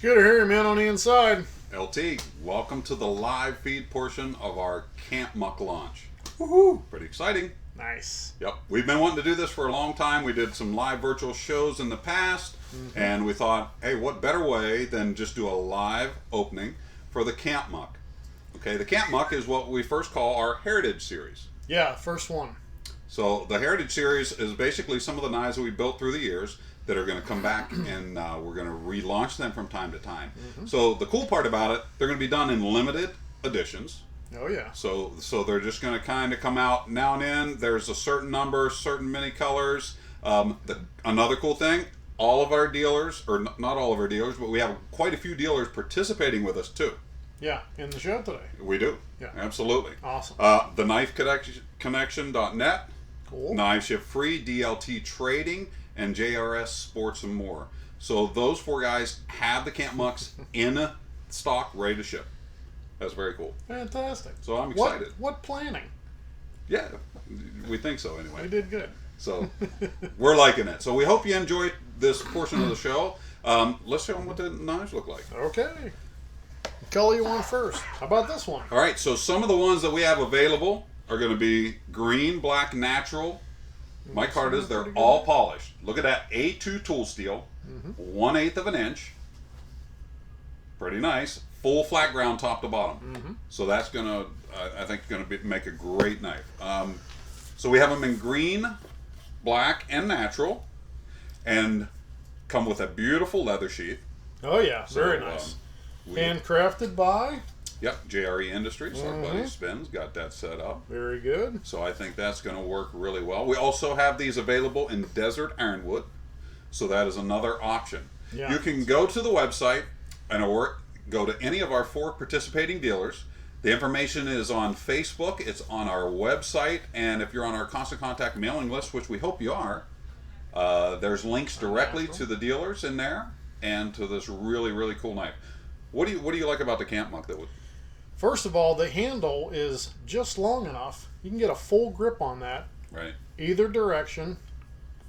good to hear you, man, on the inside. LT, welcome to the live feed portion of our Camp MUK launch. Woohoo! Pretty exciting. Nice. Yep, we've been wanting to do this for a long time. We did some live virtual shows in the past, and we thought, hey, what better way than just do a live opening for the Camp MUK? Okay, the Camp MUK is what we first call our Heritage Series. Yeah, first one. So the Heritage Series is basically some of the knives that we built through the years that are going to come back, and we're going to relaunch them from time to time. So the cool part about it, they're going to be done in limited editions. Oh, yeah. So they're just going to kind of come out now and then. There's a certain number, certain many colors. Another cool thing, all of our dealers, or not all of our dealers, but we have quite a few dealers participating with us too. Yeah, in the show today. We do. Yeah. Absolutely. Awesome. The knifeconnection.net, Cool. Knife Ship Free, DLT Trading, and JSR Sports and more. So those four guys have the Camp MUKs in stock, ready to ship. That's very cool. Fantastic. So I'm excited. What planning? Yeah, we think so anyway. We did good. So we're liking it. So we hope you enjoyed this portion of the show. Let's show them what the knives look like. Okay. What color you want first? How about this one? All right, so some of the ones that we have available are going to be green, black, natural. My card is they're all polished. Look at that A2 tool steel, 1/8 of an inch. Pretty nice. Full flat ground top to bottom. So that's going to, I think, going to make a great knife. So we have them in green, black, and natural, and come with a beautiful leather sheath. Oh, yeah. Very nice. Handcrafted by? Yep, JRE Industries, our buddy Spins, got that set up. Very good. So I think that's going to work really well. We also have these available in desert ironwood, so that is another option. Yeah. You can go to the website or go to any of our 4 participating dealers. The information is on Facebook, it's on our website, and if you're on our Constant Contact mailing list, which we hope you are, there's links directly to the dealers in there and to this really, really cool knife. What do you like about the Camp MUK that would? First of all, the handle is just long enough. You can get a full grip on that. Right. Either direction.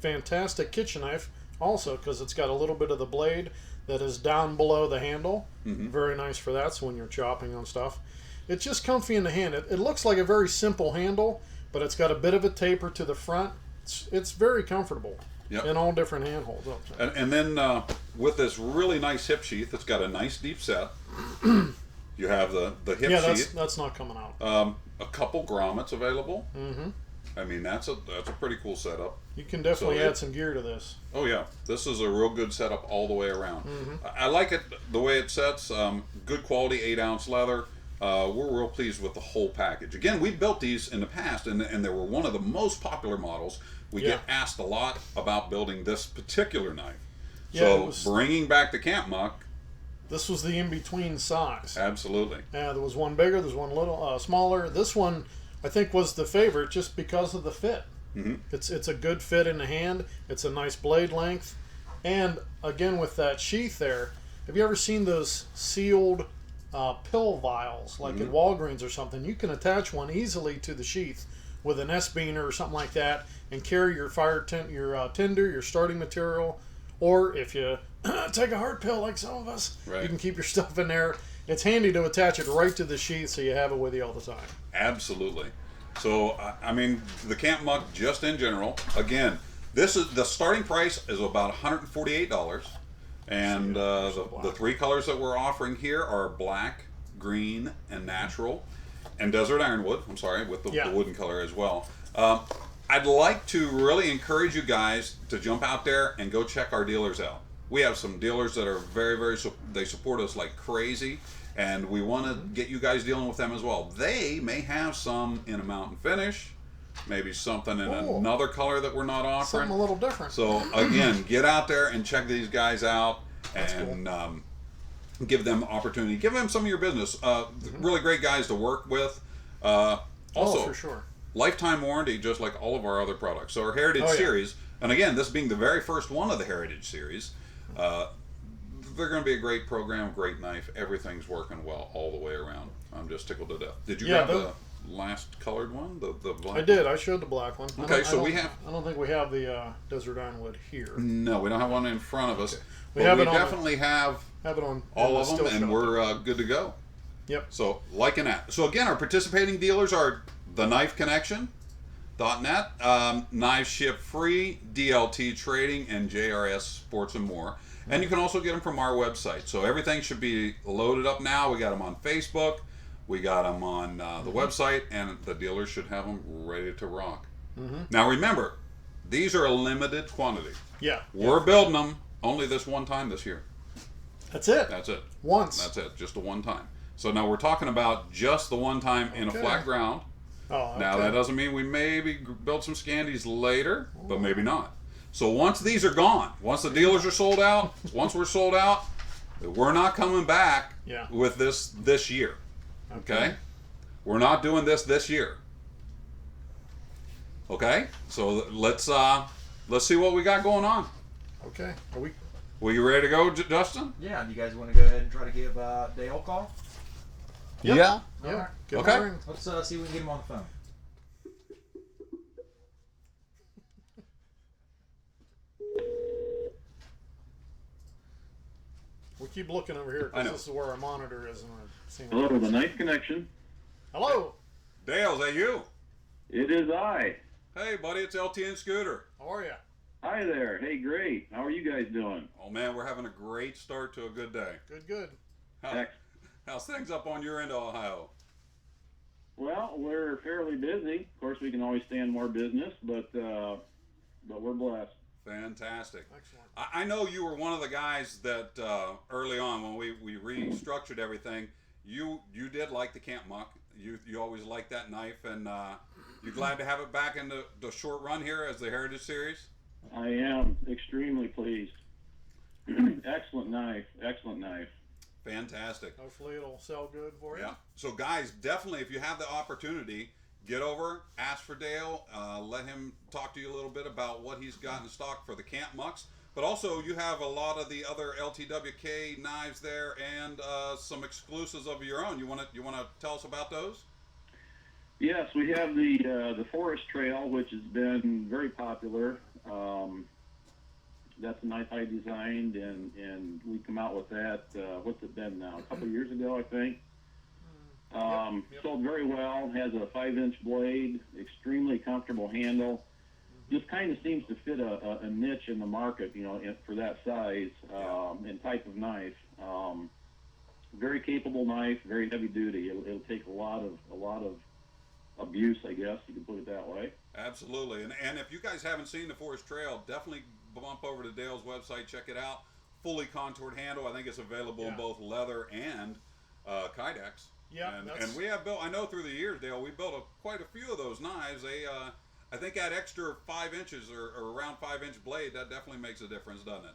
Fantastic kitchen knife. Also, because it's got a little bit of the blade that is down below the handle. Very nice for that, so when you're chopping on stuff. It's just comfy in the hand. It looks like a very simple handle, but it's got a bit of a taper to the front. It's very comfortable. Yep. In all different handholds. And then with this really nice hip sheath, it's got a nice deep set. You have the hip sheath. Yeah, that's not coming out. A couple grommets available. I mean, that's a pretty cool setup. You can definitely add some gear to this. Oh yeah, this is a real good setup all the way around. I like it the way it sets. Good quality 8-ounce leather. We're real pleased with the whole package. Again, we built these in the past, and they were one of the most popular models. We get asked a lot about building this particular knife. Yeah, so bringing back the Camp MUK. This was the in-between size. Absolutely. Yeah, there was one bigger, there's one little smaller. This one, I think, was the favorite just because of the fit. It's a good fit in the hand. It's a nice blade length. And, again, with that sheath there, have you ever seen those sealed pill vials, like at Walgreens or something? You can attach one easily to the sheath with an S-beaner or something like that and carry your tinder, your starting material, or if you take a hard pill like some of us, you can keep your stuff in there. It's handy to attach it right to the sheath so you have it with you all the time. Absolutely. So, I mean, the Camp MUK, just in general, again, the starting price is about $148, and the 3 colors that we're offering here are black, green, and natural, and desert ironwood. I'm sorry, with the wooden color as well. I'd like to really encourage you guys to jump out there and go check our dealers out. We have some dealers that are they support us like crazy, and we want to get you guys dealing with them as well. They may have some in a mountain finish, maybe something in another color that we're not offering. Something a little different. So again, get out there and check these guys out, and give them opportunity. Give them some of your business. Really great guys to work with. Also, for sure. Lifetime warranty, just like all of our other products. So our Heritage Series, and again, this being the very first one of the Heritage Series, they're going to be a great program, great knife. Everything's working well all the way around. I'm just tickled to death. Did you grab the last colored one, the black. I did. I showed the black one. Okay, so we have. I don't think we have the desert ironwood here. No, we don't have one in front of us. Okay. We definitely have it on all of them, and we're good to go. Yep. So liking that. So again, our participating dealers are the Knife Connection. .net, knives ship free, DLT Trading, and JSR Sports and more. And you can also get them from our website. So everything should be loaded up now. We got them on Facebook, we got them on the website, and the dealers should have them ready to rock. Now remember, these are a limited quantity. Yeah. We're building them only this one time this year. That's it. That's it. Once. That's it. Just a one time. So now we're talking about just the one time in a flat ground. Oh, okay. Now that doesn't mean we maybe build some Scandies later, but maybe not. So once these are gone, once the dealers are sold out, once we're sold out, we're not coming back with this year. Okay? We're not doing this year. Okay? So let's see what we got going on. Okay. Were you ready to go, Justin? Yeah. Do you guys want to go ahead and try to give Dale a call? Yep. Yeah. Yeah. Okay. Let's see if we can get him on the phone. We keep looking over here because this is where our monitor is, and we're seeing. Hello, the Knife Connection. Hello. Dale, is that you? It is I. Hey, buddy, it's LT and Scooter. How are you? Hi there. Hey, great. How are you guys doing? Oh man, we're having a great start to a good day. Good. How's things up on your end of Ohio? Well, we're fairly busy. Of course, we can always stand more business, but we're blessed. Fantastic. Excellent. I know you were one of the guys that early on when we restructured everything, you did like the Camp MUK. You always liked that knife, and you're glad to have it back in the short run here as the Heritage Series? I am extremely pleased. Excellent knife. Excellent knife. Fantastic. Hopefully it'll sell good for you. Yeah. So guys, definitely if you have the opportunity, get over, ask for Dale, let him talk to you a little bit about what he's got in stock for the Camp MUKs. But also you have a lot of the other LTWK knives there and some exclusives of your own. You want to tell us about those? Yes, we have the Forest Trail, which has been very popular. That's a knife I designed, and we come out with that, what's it been now, a couple years ago, I think. Sold very well, has a 5-inch blade, extremely comfortable handle. Just kind of seems to fit a niche in the market, for that size and type of knife. Very capable knife, very heavy duty. It'll take a lot of abuse, I guess you could put it that way. Absolutely, and if you guys haven't seen the Forest Trail, definitely bump over to Dale's website, check it out. Fully contoured handle. I think it's available in both leather and Kydex. Yeah, and we have built. I know through the years, Dale, we built quite a few of those knives. They, I think, that extra 5 inches or around 5-inch blade, that definitely makes a difference, doesn't it?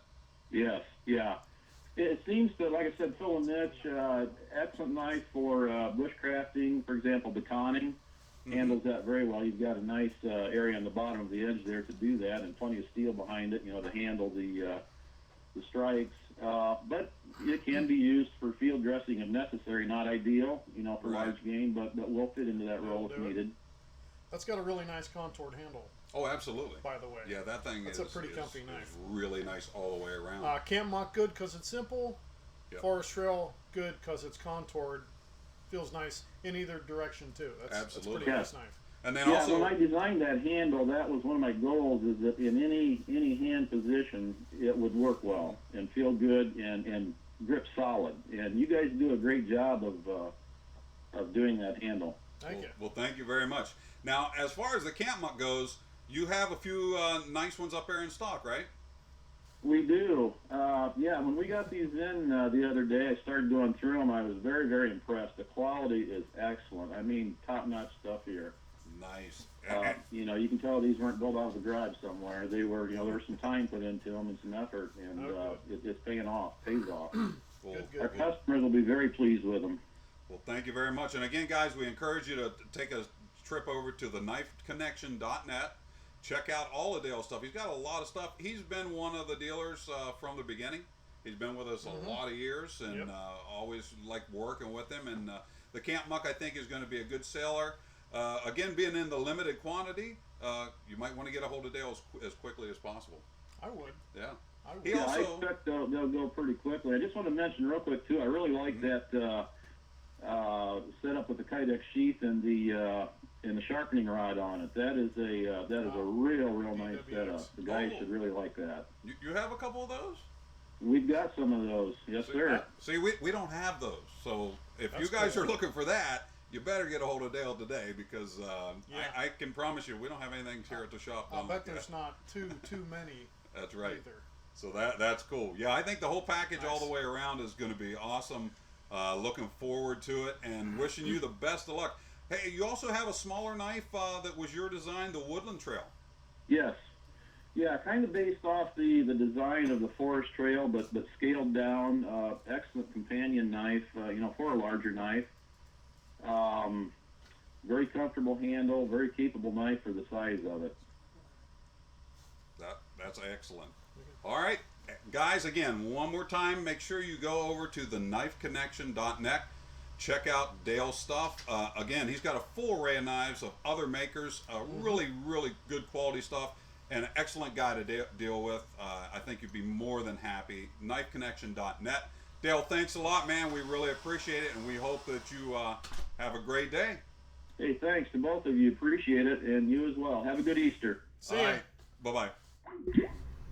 Yes, yeah. It seems to, like I said, fill a niche. Excellent knife for bushcrafting, for example, betoning. Handles that very well. You've got a nice area on the bottom of the edge there to do that, and plenty of steel behind it, to handle the strikes. But it can be used for field dressing if necessary. Not ideal, for large game, but will fit into that role if needed. That's got a really nice contoured handle. Oh, absolutely. By the way. Yeah, that thing is a pretty comfy knife. Is really nice all the way around. Campmuck good because it's simple. Yep. Forest Trail good because it's contoured. Feels nice in either direction too. That's a pretty nice knife. And then also, when I designed that handle, that was one of my goals: is that in any hand position, it would work well and feel good and grip solid. And you guys do a great job of doing that handle. Thank you. Well, thank you very much. Now, as far as the Camp MUK goes, you have a few nice ones up there in stock, right? We do. When we got these in the other day, I started going through them. I was very, very impressed. The quality is excellent. I mean, top-notch stuff here. Nice. You can tell these weren't built out of the garage somewhere. They were, there was some time put into them and some effort, and it's paying off, pays off. Well, Our customers will be very pleased with them. Well, thank you very much. And again, guys, we encourage you to take a trip over to the knifeconnection.net. Check out all of Dale's stuff. He's got a lot of stuff. He's been one of the dealers from the beginning. He's been with us a lot of years, and always liked working with him. And the Camp MUK, I think, is going to be a good seller. again, being in the limited quantity, you might want to get a hold of Dale as quickly as possible. I would. Yeah. I would. He Yeah, I also, expect they'll go pretty quickly. I just want to mention real quick too. I really like that setup with the Kydex sheath and the sharpening rod on it. That is a real nice setup. The guys should really like that. you have a couple of those? We've got some of those. Yes, sir. See, we don't have those. So if you guys are looking for that, you better get a hold of Dale today because I can promise you we don't have anything here at the shop. I bet there's not too many. That's right. Either. So that's cool. Yeah, I think the whole package all the way around is going to be awesome. Looking forward to it and wishing you the best of luck. Hey, you also have a smaller knife that was your design, the Woodland Trail. Yes. Yeah, kind of based off the design of the Forest Trail, but scaled down. Excellent companion knife, for a larger knife. Very comfortable handle, very capable knife for the size of it. That's excellent. All right, guys, again, one more time, make sure you go over to theknifeconnection.net. Check out Dale's stuff. Again, he's got a full array of knives of other makers, really good quality stuff, and an excellent guy to deal with. I think you'd be more than happy. Knifeconnection.net. Dale, thanks a lot, man. We really appreciate it, and we hope that you have a great day. Hey, thanks to both of you. Appreciate it, and you as well. Have a good Easter. See ya. Bye-bye.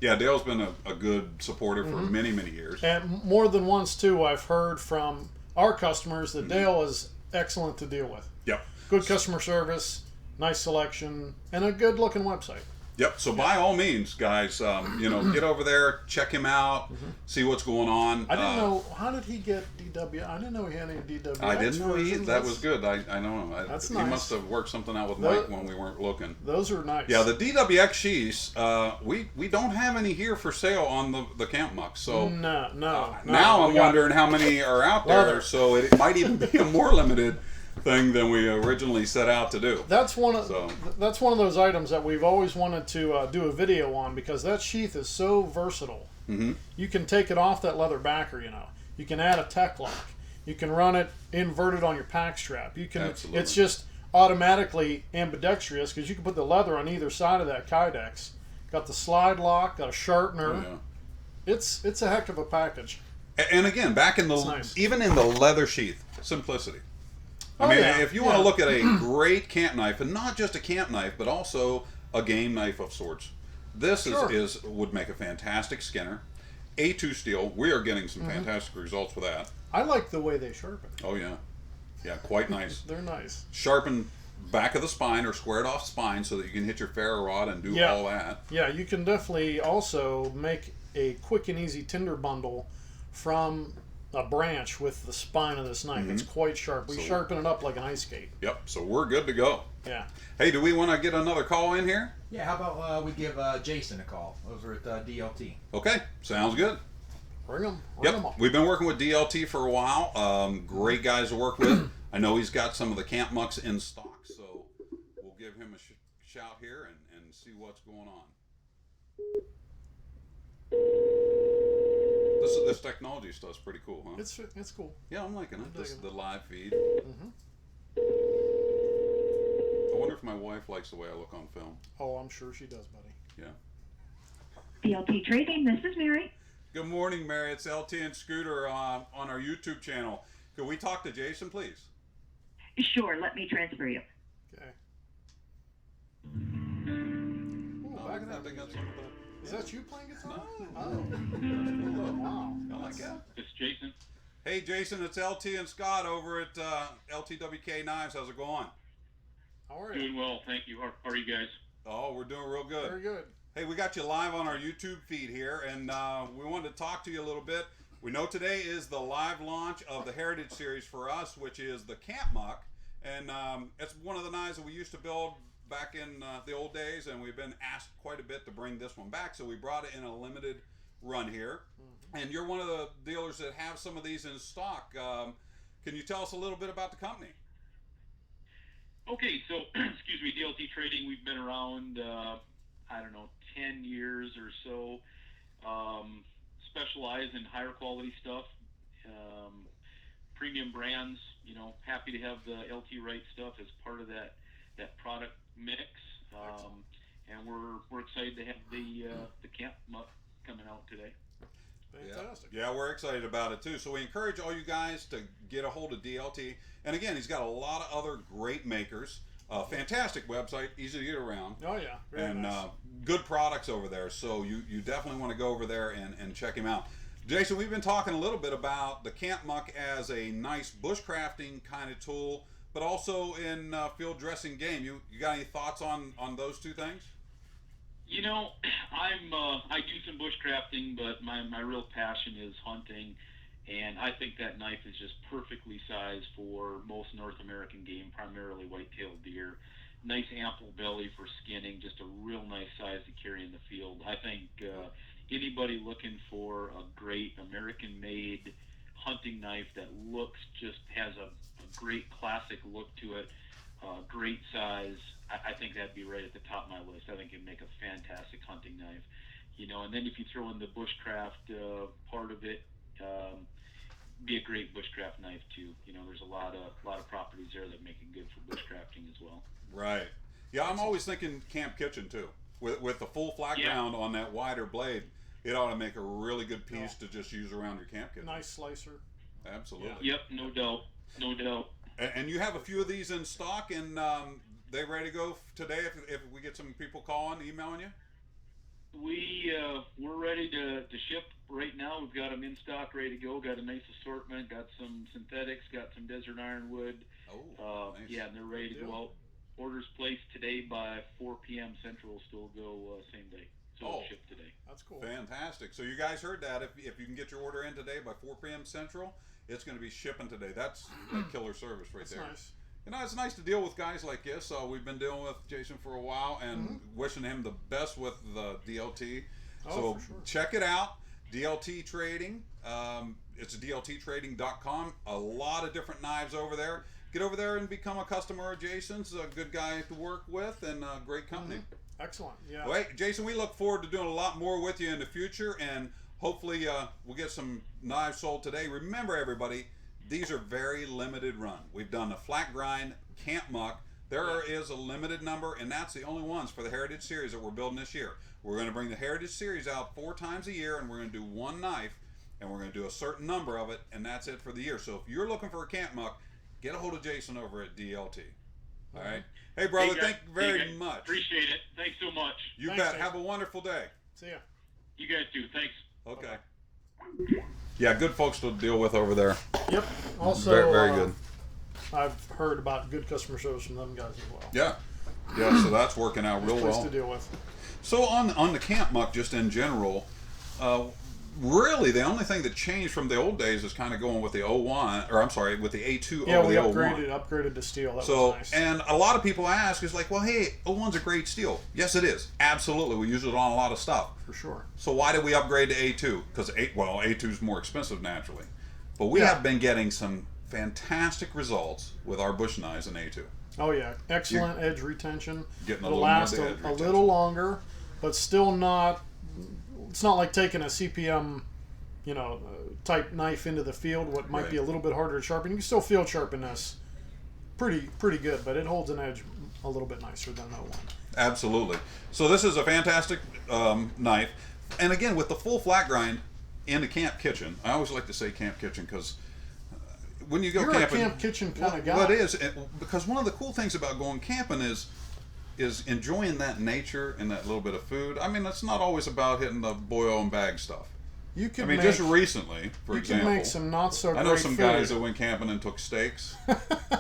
Yeah, Dale's been a good supporter for many years. And more than once, too, I've heard from our customers that Dale is excellent to deal with. Yep. Good customer service, nice selection, and a good-looking website. Yep. So by all means, guys, get over there, check him out, see what's going on. I didn't know, how did he get DW? I didn't know he had any DW. I didn't know that was good. I know. That's he nice. must have worked something out with Mike when we weren't looking. Those are nice. Yeah, the DWX sheaths, we don't have any here for sale on the Camp MUK. So no. Now I'm wondering how many are out there. Leather. So it might even be a more limited thing than we originally set out to do. That's one of those items that we've always wanted to do a video on because that sheath is so versatile. Mm-hmm. You can take it off that leather backer. You can add a tech lock. You can run it inverted on your pack strap. You can. Absolutely. It's just automatically ambidextrous because you can put the leather on either side of that Kydex. Got the slide lock. Got a sharpener. Oh, yeah. It's a heck of a package. And again, back in even in the leather sheath, simplicity. If you want to look at a great camp knife, and not just a camp knife, but also a game knife of sorts, this would make a fantastic skinner. A2 steel, we are getting some fantastic results with that. I like the way they sharpen. Oh yeah, quite nice. They're nice. Sharpen back of the spine or squared off spine so that you can hit your ferro rod and do all that. Yeah, you can definitely also make a quick and easy tinder bundle from a branch with the spine of this knife. It's quite sharp. We sharpen it up like an ice skate. Yep, so we're good to go. Yeah. Hey, do we want to get another call in here? Yeah, how about we give Jason a call over at DLT? Okay, sounds good. Bring them up. We've been working with DLT for a while. Great guys to work with. I know he's got some of the Camp MUKs in stock, so we'll give him a shout here and see what's going on. This technology stuff's pretty cool, huh? It's cool. Yeah, I'm liking it. The live feed. Mm-hmm. I wonder if my wife likes the way I look on film. Oh, I'm sure she does, buddy. Yeah. DLT Trading, this is Mary. Good morning, Mary. It's LT and Scooter on our YouTube channel. Could we talk to Jason, please? Sure, let me transfer you. Okay. Is that you playing guitar? Oh. Wow. I like that. It's Jason. Hey, Jason, it's LT and Scott over at LTWK Knives. How's it going? How are you? Doing well, thank you. How are you guys? Oh, we're doing real good. Very good. Hey, we got you live on our YouTube feed here, and we wanted to talk to you a little bit. We know today is the live launch of the Heritage Series for us, which is the Camp MUK, and it's one of the knives that we used to build back in the old days, and we've been asked quite a bit to bring this one back, so we brought it in a limited run here. And you're one of the dealers that have some of these in stock. Can you tell us a little bit about the company? Okay, so, excuse me, DLT Trading, we've been around, 10 years or so. Specialize in higher quality stuff, premium brands. Happy to have the LT Wright stuff as part of that that product mix. And we're excited to have the Camp MUK coming out today. Fantastic. Yeah, we're excited about it too. So we encourage all you guys to get a hold of DLT. And again, he's got a lot of other great makers. Fantastic website, easy to get around. Oh yeah, very and nice. Good products over there. So you definitely want to go over there and check him out. Jason, we've been talking a little bit about the Camp MUK as a nice bushcrafting kind of tool, but also in field dressing game. You got any thoughts on those two things? You know, I do some bushcrafting, but my real passion is hunting, and I think that knife is just perfectly sized for most North American game, primarily white-tailed deer. Nice ample belly for skinning, just a real nice size to carry in the field. I think anybody looking for a great American-made hunting knife that has a great classic look to it, great size, I think that'd be right at the top of my list. I think it'd make a fantastic hunting knife, and then if you throw in the bushcraft part of it, be a great bushcraft knife too. There's a lot of properties there that make it good for bushcrafting as well. Right. Yeah, I'm always thinking Camp Kitchen too. With the full flat ground on that wider blade, it ought to make a really good piece to just use around your camp kitchen. Nice slicer. Absolutely. Yep, no doubt. And you have a few of these in stock, and they ready to go today if we get some people calling, emailing you? We're ready to ship right now. We've got them in stock, ready to go. Got a nice assortment. Got some synthetics. Got some desert ironwood. Nice. Yeah, and they're ready to go out. Orders placed today by 4 p.m. Central. Still go same day. So it'll ship today. That's cool. Fantastic. So you guys heard that. If you can get your order in today by 4 p.m. Central, it's going to be shipping today. That's a killer service right there. Nice. It's nice to deal with guys like this. We've been dealing with Jason for a while and wishing him the best with the DLT. So for sure. check it out, DLT Trading. It's DLTtrading.com. A lot of different knives over there. Get over there and become a customer of Jason's. A good guy to work with and a great company. Excellent. Yeah. Well, hey, Jason, we look forward to doing a lot more with you in the future, and hopefully we'll get some knives sold today. Remember, everybody, these are very limited run. We've done the flat grind, Camp MUK. There is a limited number, and that's the only ones for the Heritage Series that we're building this year. We're going to bring the Heritage Series out 4 times a year, and we're going to do one knife, and we're going to do a certain number of it, and that's it for the year. So if you're looking for a Camp MUK, get a hold of Jason over at DLT. All right? Hey, brother, guys, thank you very much. Appreciate it. Thanks so much. You Thanks, bet. Jason. Have a wonderful day. See ya. You guys too. Thanks. Okay. Yeah, good folks to deal with over there. Yep. Also, Very good. I've heard about good customer service from them guys as well. Yeah, so that's working out real Nice well. to deal with. So on the Camp MUK, just in general, really the only thing that changed from the old days is kind of going with the 01, or I'm sorry, with the A2 Yeah, over we the 01. upgraded to steel. That So, was nice. and a lot of people ask, is like, well, hey, 01's a great steel. Yes, it is. Absolutely. We use it on a lot of stuff. For sure. So why did we upgrade to A2? Because A2 is more expensive naturally. But we have been getting some fantastic results with our bush knives in A2. Oh yeah, excellent edge retention. Getting a It'll little more last edge a retention. little longer, but still not. It's not like taking a CPM, type knife into the field. What might be a little bit harder to sharpen. You can still field sharpen this pretty good, but it holds an edge a little bit nicer than that one. Absolutely. So this is a fantastic knife, and again with the full flat grind in the camp kitchen. I always like to say camp kitchen because when you go You're camping, a camp kitchen kind of guy. well, it is, because one of the cool things about going camping is enjoying that nature and that little bit of food. I mean, it's not always about hitting the boil and bag stuff. You can just recently, for example, can make some not so great I know some food. guys that went camping and took steaks,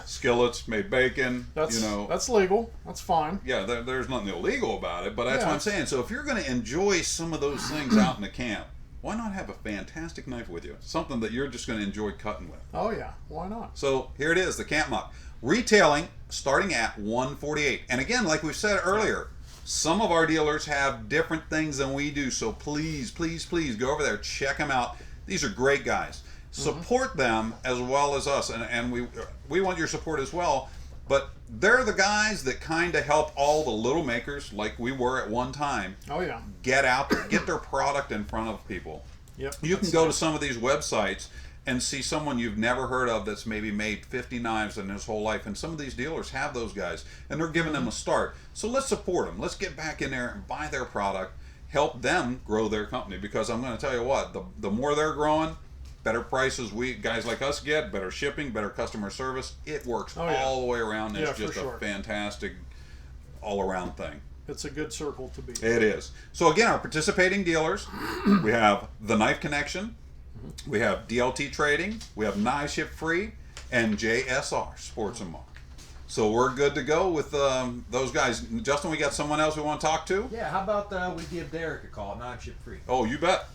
skillets, made bacon. That's legal. That's fine. Yeah, there's nothing illegal about it, but that's what Yeah. I'm saying. So if you're going to enjoy some of those things out in the camp, why not have a fantastic knife with you? Something that you're just going to enjoy cutting with. Oh yeah, why not? So here it is, the Camp MUK. Retailing starting at $148. And again, like we said earlier, some of our dealers have different things than we do. So please, please, please go over there, check them out. These are great guys. Support them as well as us, and we want your support as well. But they're the guys that kind of help all the little makers, like we were at one time, Oh yeah. get out there, get their product in front of people. Yep. You can go to some of these websites and see someone you've never heard of that's maybe made 50 knives in his whole life. And some of these dealers have those guys, and they're giving them a start. So let's support them. Let's get back in there and buy their product, help them grow their company. Because I'm going to tell you what, the more they're growing, better prices we guys like us get, better shipping, better customer service. It works all the way around. It's just a fantastic all-around thing. It's a good circle to be. It is. So again, our participating dealers, we have the Knife Connection, we have DLT Trading, we have Knives Ship Free, and JSR Sports and M.U.K. So we're good to go with those guys. Justin, we got someone else we want to talk to? Yeah, how about we give Derek a call, Knife Ship Free? Oh, you bet.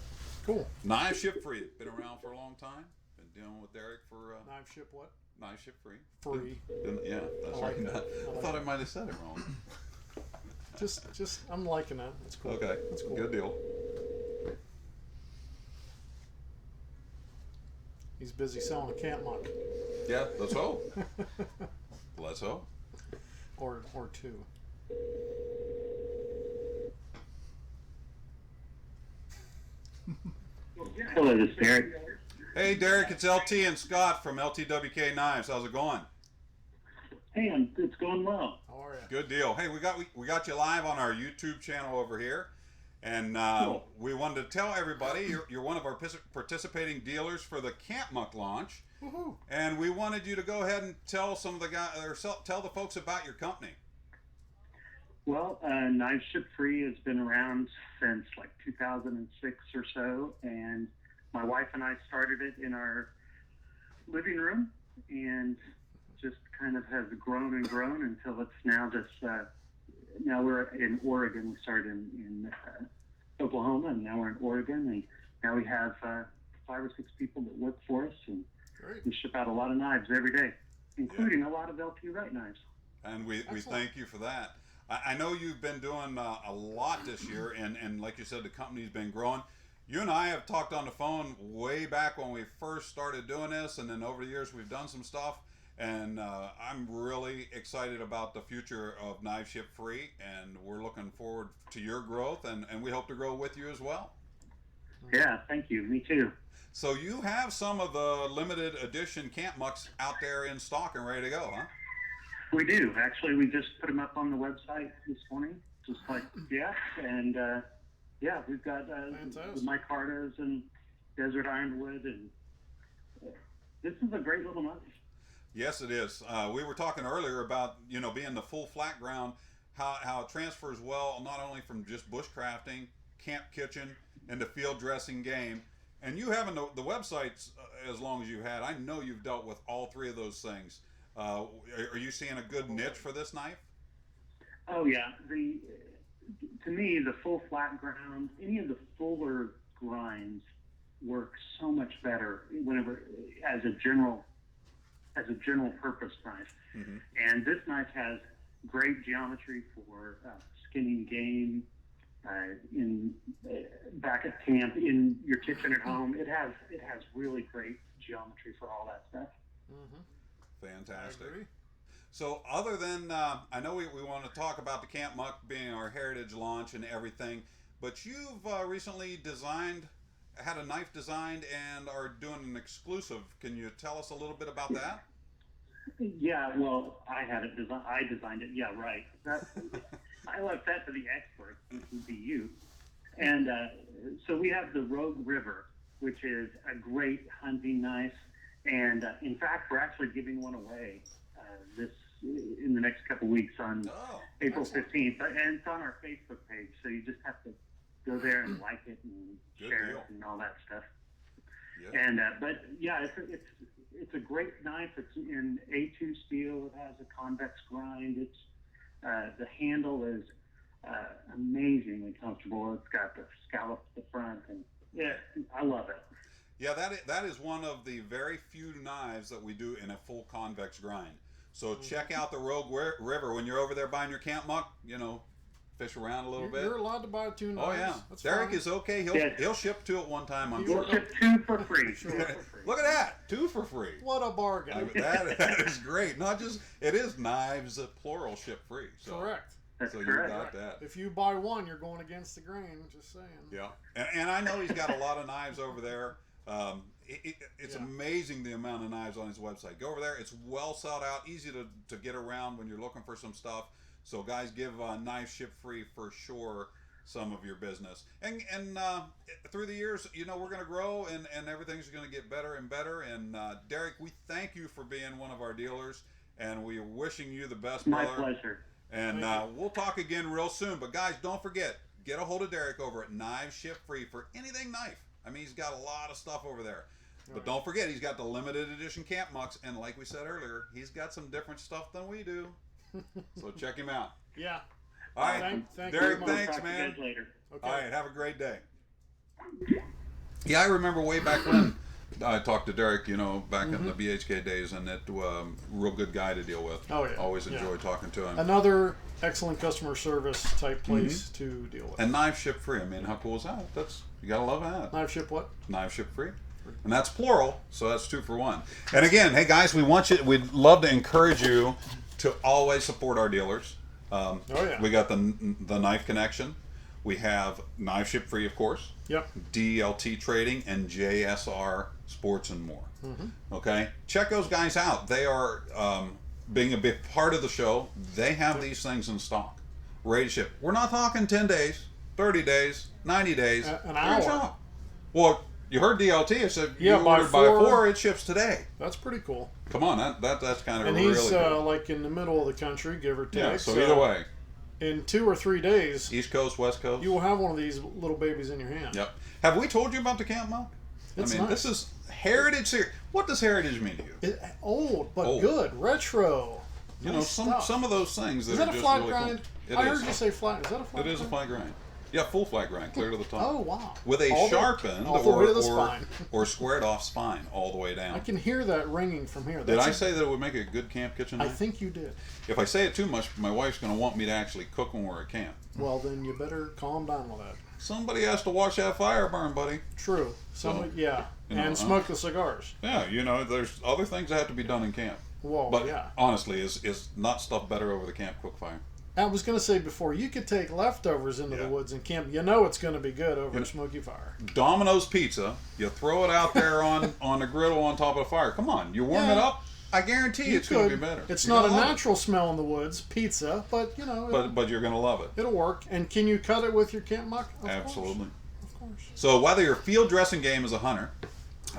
Cool. Knives Ship Free. Been around for a long time. Been dealing with Derek for... Knife Ship what? Knives Ship Free. Free. Yeah, that's I like right. that. I thought I might have said it wrong. Just, I'm liking that. That's cool. Okay. That's cool. Good deal. He's busy selling a Camp MUK. Yeah, let's hope. Let's hope. Or two. Hello, this is Derek. Hey, Derek, it's LT and Scott from LTWK Knives. How's it going? Hey, it's going well. How are you? Good deal. Hey, we got you live on our YouTube channel over here, and Cool. we wanted to tell everybody you're one of our participating dealers for the Camp MUK launch, Woohoo! and we wanted you to go ahead and tell some of the guys or tell the folks about your company. Well, Knives Ship Free has been around since like 2006 or so, and my wife and I started it in our living room, and just kind of has grown and grown until it's now just, now we're in Oregon. We started in Oklahoma, and now we're in Oregon, and now we have 5 or 6 people that work for us, and Great. we ship out a lot of knives every day, including a lot of LT Wright knives. And we Excellent. thank you for that. I know you've been doing a lot this year, and like you said, the company's been growing. You and I have talked on the phone way back when we first started doing this, and then over the years we've done some stuff, and I'm really excited about the future of Knives Ship Free, and we're looking forward to your growth, and we hope to grow with you as well. Yeah, thank you. Me too. So you have some of the limited edition Camp MUKs out there in stock and ready to go, huh? We do. Actually, we just put them up on the website this morning, just like, and yeah, we've got the micartas and desert ironwood, and this is a great little knife. Yes, it is. We were talking earlier about, being the full flat ground, how it transfers well, not only from just bushcrafting, camp kitchen, and the field dressing game. And you having the websites as long as you had, I know you've dealt with all 3 of those things. Are you seeing a good niche for this knife? Oh yeah, to me the full flat ground, any of the fuller grinds work so much better whenever as a general purpose knife. Mm-hmm. And this knife has great geometry for skinning game back at camp, in your kitchen at home. It has really great geometry for all that stuff. Mm-hmm. Fantastic. So other than, I know we want to talk about the Camp MUK being our heritage launch and everything, but you've recently had a knife designed and are doing an exclusive. Can you tell us a little bit about that? Yeah, well, I had it designed. I designed it. Yeah, right. I left that to the experts, which would be you. And so we have the Rogue River, which is a great hunting knife. And in fact, we're actually giving one away in the next couple weeks on April 15th, and it's on our Facebook page. So you just have to go there and like it and share it and all that stuff. Yeah. And but yeah, it's a great knife. It's in A2 steel. It has a convex grind. It's the handle is amazingly comfortable. It's got the scallop at the front, and yeah, I love it. Yeah, that is one of the very few knives that we do in a full convex grind. So check out the Rogue River when you're over there buying your Camp MUK. Fish around a little bit. You're allowed to buy 2 knives. Oh yeah, That's Derek fine. is okay. He'll ship 2 at one time. I'm We'll sure. ship 2 for free. Look at that, 2 for free. What a bargain! That is great. Not just it is knives plural ship free. So. Correct. So correct. You got that. If you buy 1, you're going against the grain. Just saying. Yeah, and I know he's got a lot of knives over there. it's amazing the amount of knives on his website. Go over there. It's well sought out, easy to get around when you're looking for some stuff. So guys, give Knife Ship Free for sure some of your business. And through the years, we're going to grow and everything's going to get better and better. And Derek, we thank you for being one of our dealers, and we're wishing you the best, My brother. pleasure. And we'll talk again real soon. But guys, don't forget, get a hold of Derek over at Knife Ship Free for anything knife. I mean, he's got a lot of stuff over there. But don't forget, he's got the limited edition Camp MUKs, and like we said earlier, he's got some different stuff than we do. So check him out. Yeah. All right, Thank Derek, you. thanks, Talk to you man. guys later. Okay. All right, have a great day. Yeah, I remember way back when I talked to Derek, back in the BHK days, and that real good guy to deal with. Oh, yeah. Always enjoyed talking to him. Another excellent customer service type place to deal with. And Knife Ship Free. I mean, how cool is that? You gotta love that. Knife Ship what? Knife Ship Free. And that's plural, so that's 2 for 1. And again, hey guys, we'd love to encourage you to always support our dealers. We got the Knife Connection. We have Knife Ship Free, of course. Yep. DLT Trading and JSR Sports and more. Okay, check those guys out. They are being a big part of the show. They have these things in stock, ready to ship. We're not talking 10 days, 30 days, 90 days. An hour. Well, you heard DLT. It said you by ordered by 4, it ships today. That's pretty cool. Come on, that's kind of And really he's cool. like in the middle of the country, give or take. Yeah, so either way, in 2 or 3 days, East Coast, West Coast, you will have one of these little babies in your hand. Yep. Have we told you about the Camp MUK? It's I mean, nice. this is heritage series. What does heritage mean to you? Old, but Old. good. Retro. You Nice know, stuff. some of those things that Is that are a just flat really grind? cool. I heard you say flat. Is that a flat It is a grind? flat grind. Yeah, full flat grind, clear to the top. Oh, wow. With a All the- sharpened all the way to the spine. or squared off spine all the way down. I can hear that ringing from here. Did I say that it would make a good camp kitchen I knife? think you did. If I say it too much, my wife's going to want me to actually cook when we're at camp. Well, then you better calm down with that. Somebody has to watch that fire burn, buddy. True. Somebody, yeah. you know, And smoke the cigars. Yeah, there's other things that have to be done in camp. Whoa, But yeah. honestly, is not stuff better over the camp cook fire? I was going to say before, you could take leftovers into the woods and camp. You know it's going to be good over a smoky fire. Domino's pizza, you throw it out there on the griddle on top of the fire. Come on, you warm it up. I guarantee it's going to be better. It's You're not a gonna love natural smell in the woods, pizza, but but you're going to love it. it'll work. And can you cut it with your Camp MUK? Absolutely. Of course. So whether your field dressing game is a hunter,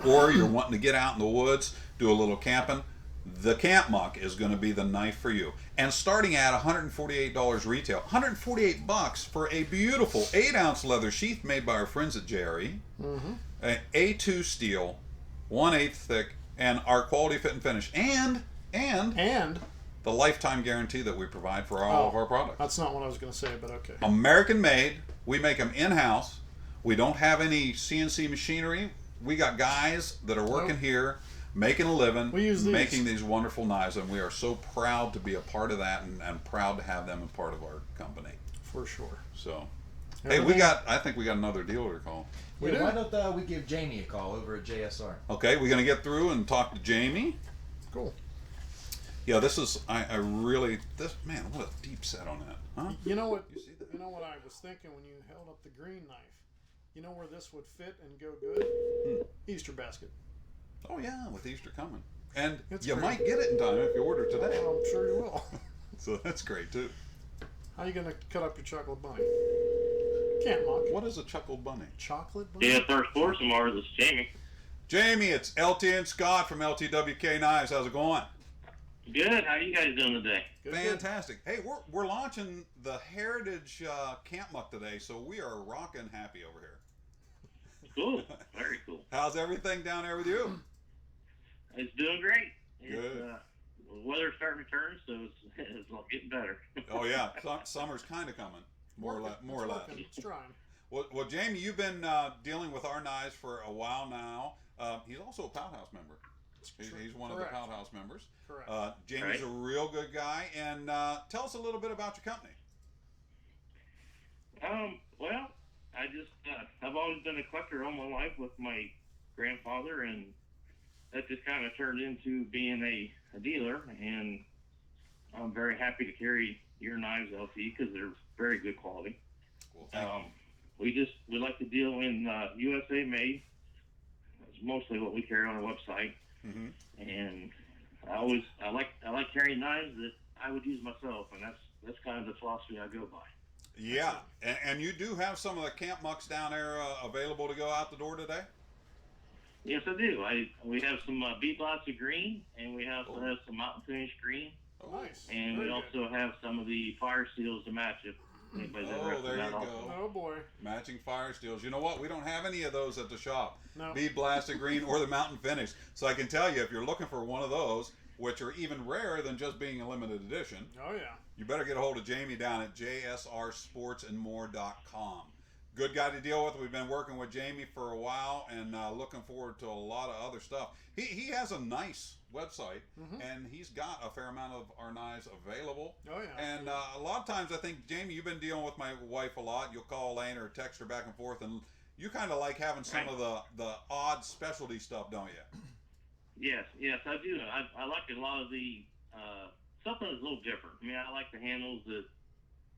or you're wanting to get out in the woods, do a little camping, the Camp MUK is going to be the knife for you. And starting at $148 retail, $148 for a beautiful 8-ounce leather sheath made by our friends at JRE, an A2 steel, 1/8 thick, and our quality fit and finish, and the lifetime guarantee that we provide for all of our products. That's not what I was going to say, but okay. American made. We make them in-house. We don't have any CNC machinery. We got guys that are working here, making a living, We use these. making these wonderful knives, and we are so proud to be a part of that and proud to have them a part of our company. For sure. So, Everything- I think we got another dealer to call. We do. Why don't we give Jamie a call over at JSR? Okay, we're going to get through and talk to Jamie. Cool. Yeah, this is, man, what a deep set on that, huh? You know what? You see that? You know what I was thinking when you held up the green knife? You know where this would fit and go good? Easter basket. Oh yeah, with Easter coming. And It's you great. might get it in time if you order today. Well, I'm sure you will. So that's great too. How are you going to cut up your chocolate bunny? Camp MUK. What is a chuckled bunny? Chocolate bunny? JSR Sports tomorrow. This is Jamie. Jamie, it's LT and Scott from LTWK Knives. How's it going? Good. How you guys doing today? Good, Fantastic. Hey, we're launching the Heritage Camp MUK today, so we are rocking happy over here. Cool. Very cool. How's everything down there with you? It's doing great. Good. The weather's starting to turn, so it's getting better. Oh yeah, summer's kind of coming, more or less. It's trying. Well, Jamie, you've been dealing with our knives for a while now. He's also a Pouthouse member. He's one of the Correct. Pouthouse members. Correct. Jamie's a real good guy. And tell us a little bit about your company. Well, I've always been a collector all my life with my grandfather, and that just kind of turned into being a dealer. And I'm very happy to carry your knives, LT, because they're very good quality. Well, thank you. We like to deal in USA made. mostly what we carry on our website. Mm-hmm. And I like carrying knives that I would use myself, and that's kind of the philosophy I go by. Yeah, and you do have some of the Camp MUKs down there available to go out the door today? Yes, I do. We have some bead lots of green, and we also have some mountain finish green. Oh, nice. And Very we good. also have some of the fire seals to match if anybody's Oh, interested there in that you also. go. Oh boy. Matching fire steels. You know what? We don't have any of those at the shop. No. Bead blasted green or the mountain finish. So I can tell you, if you're looking for one of those, which are even rarer than just being a limited edition, Oh yeah. you better get a hold of Jamie down at JSRSportsandmore.com. Good guy to deal with. We've been working with Jamie for a while and looking forward to a lot of other stuff. He has a nice website, and he's got a fair amount of our knives available. Oh yeah. And a lot of times, I think, Jamie, you've been dealing with my wife a lot. You'll call Elaine or text her back and forth, and you kind of like having some of the odd specialty stuff, don't you? Yes, I do. I like a lot of the something that's a little different. I mean, I like the handles that,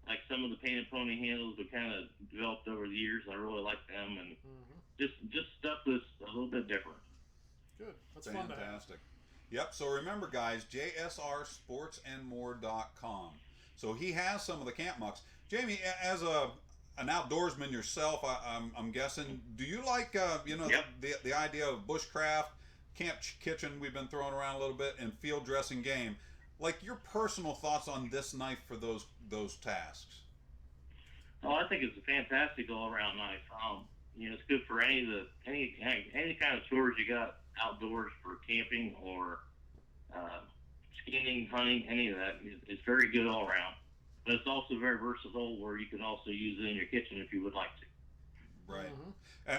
like some of the painted pony handles that kind of developed over the years. I really like them, and just stuff that's a little bit different. Good. That's fun to have. Fantastic. Yep. So remember, guys, JSRSportsandmore.com. So he has some of the Camp MUKs. Jamie, as an outdoorsman yourself, I'm guessing, do you like the idea of bushcraft, camp kitchen we've been throwing around a little bit, and field dressing game? Like your personal thoughts on this knife for those tasks? Oh, I think it's a fantastic all-around knife. It's good for any kind of chores you got outdoors for camping or skiing, hunting, any of that. It's very good all around. But it's also very versatile, where you can also use it in your kitchen if you would like to. Right.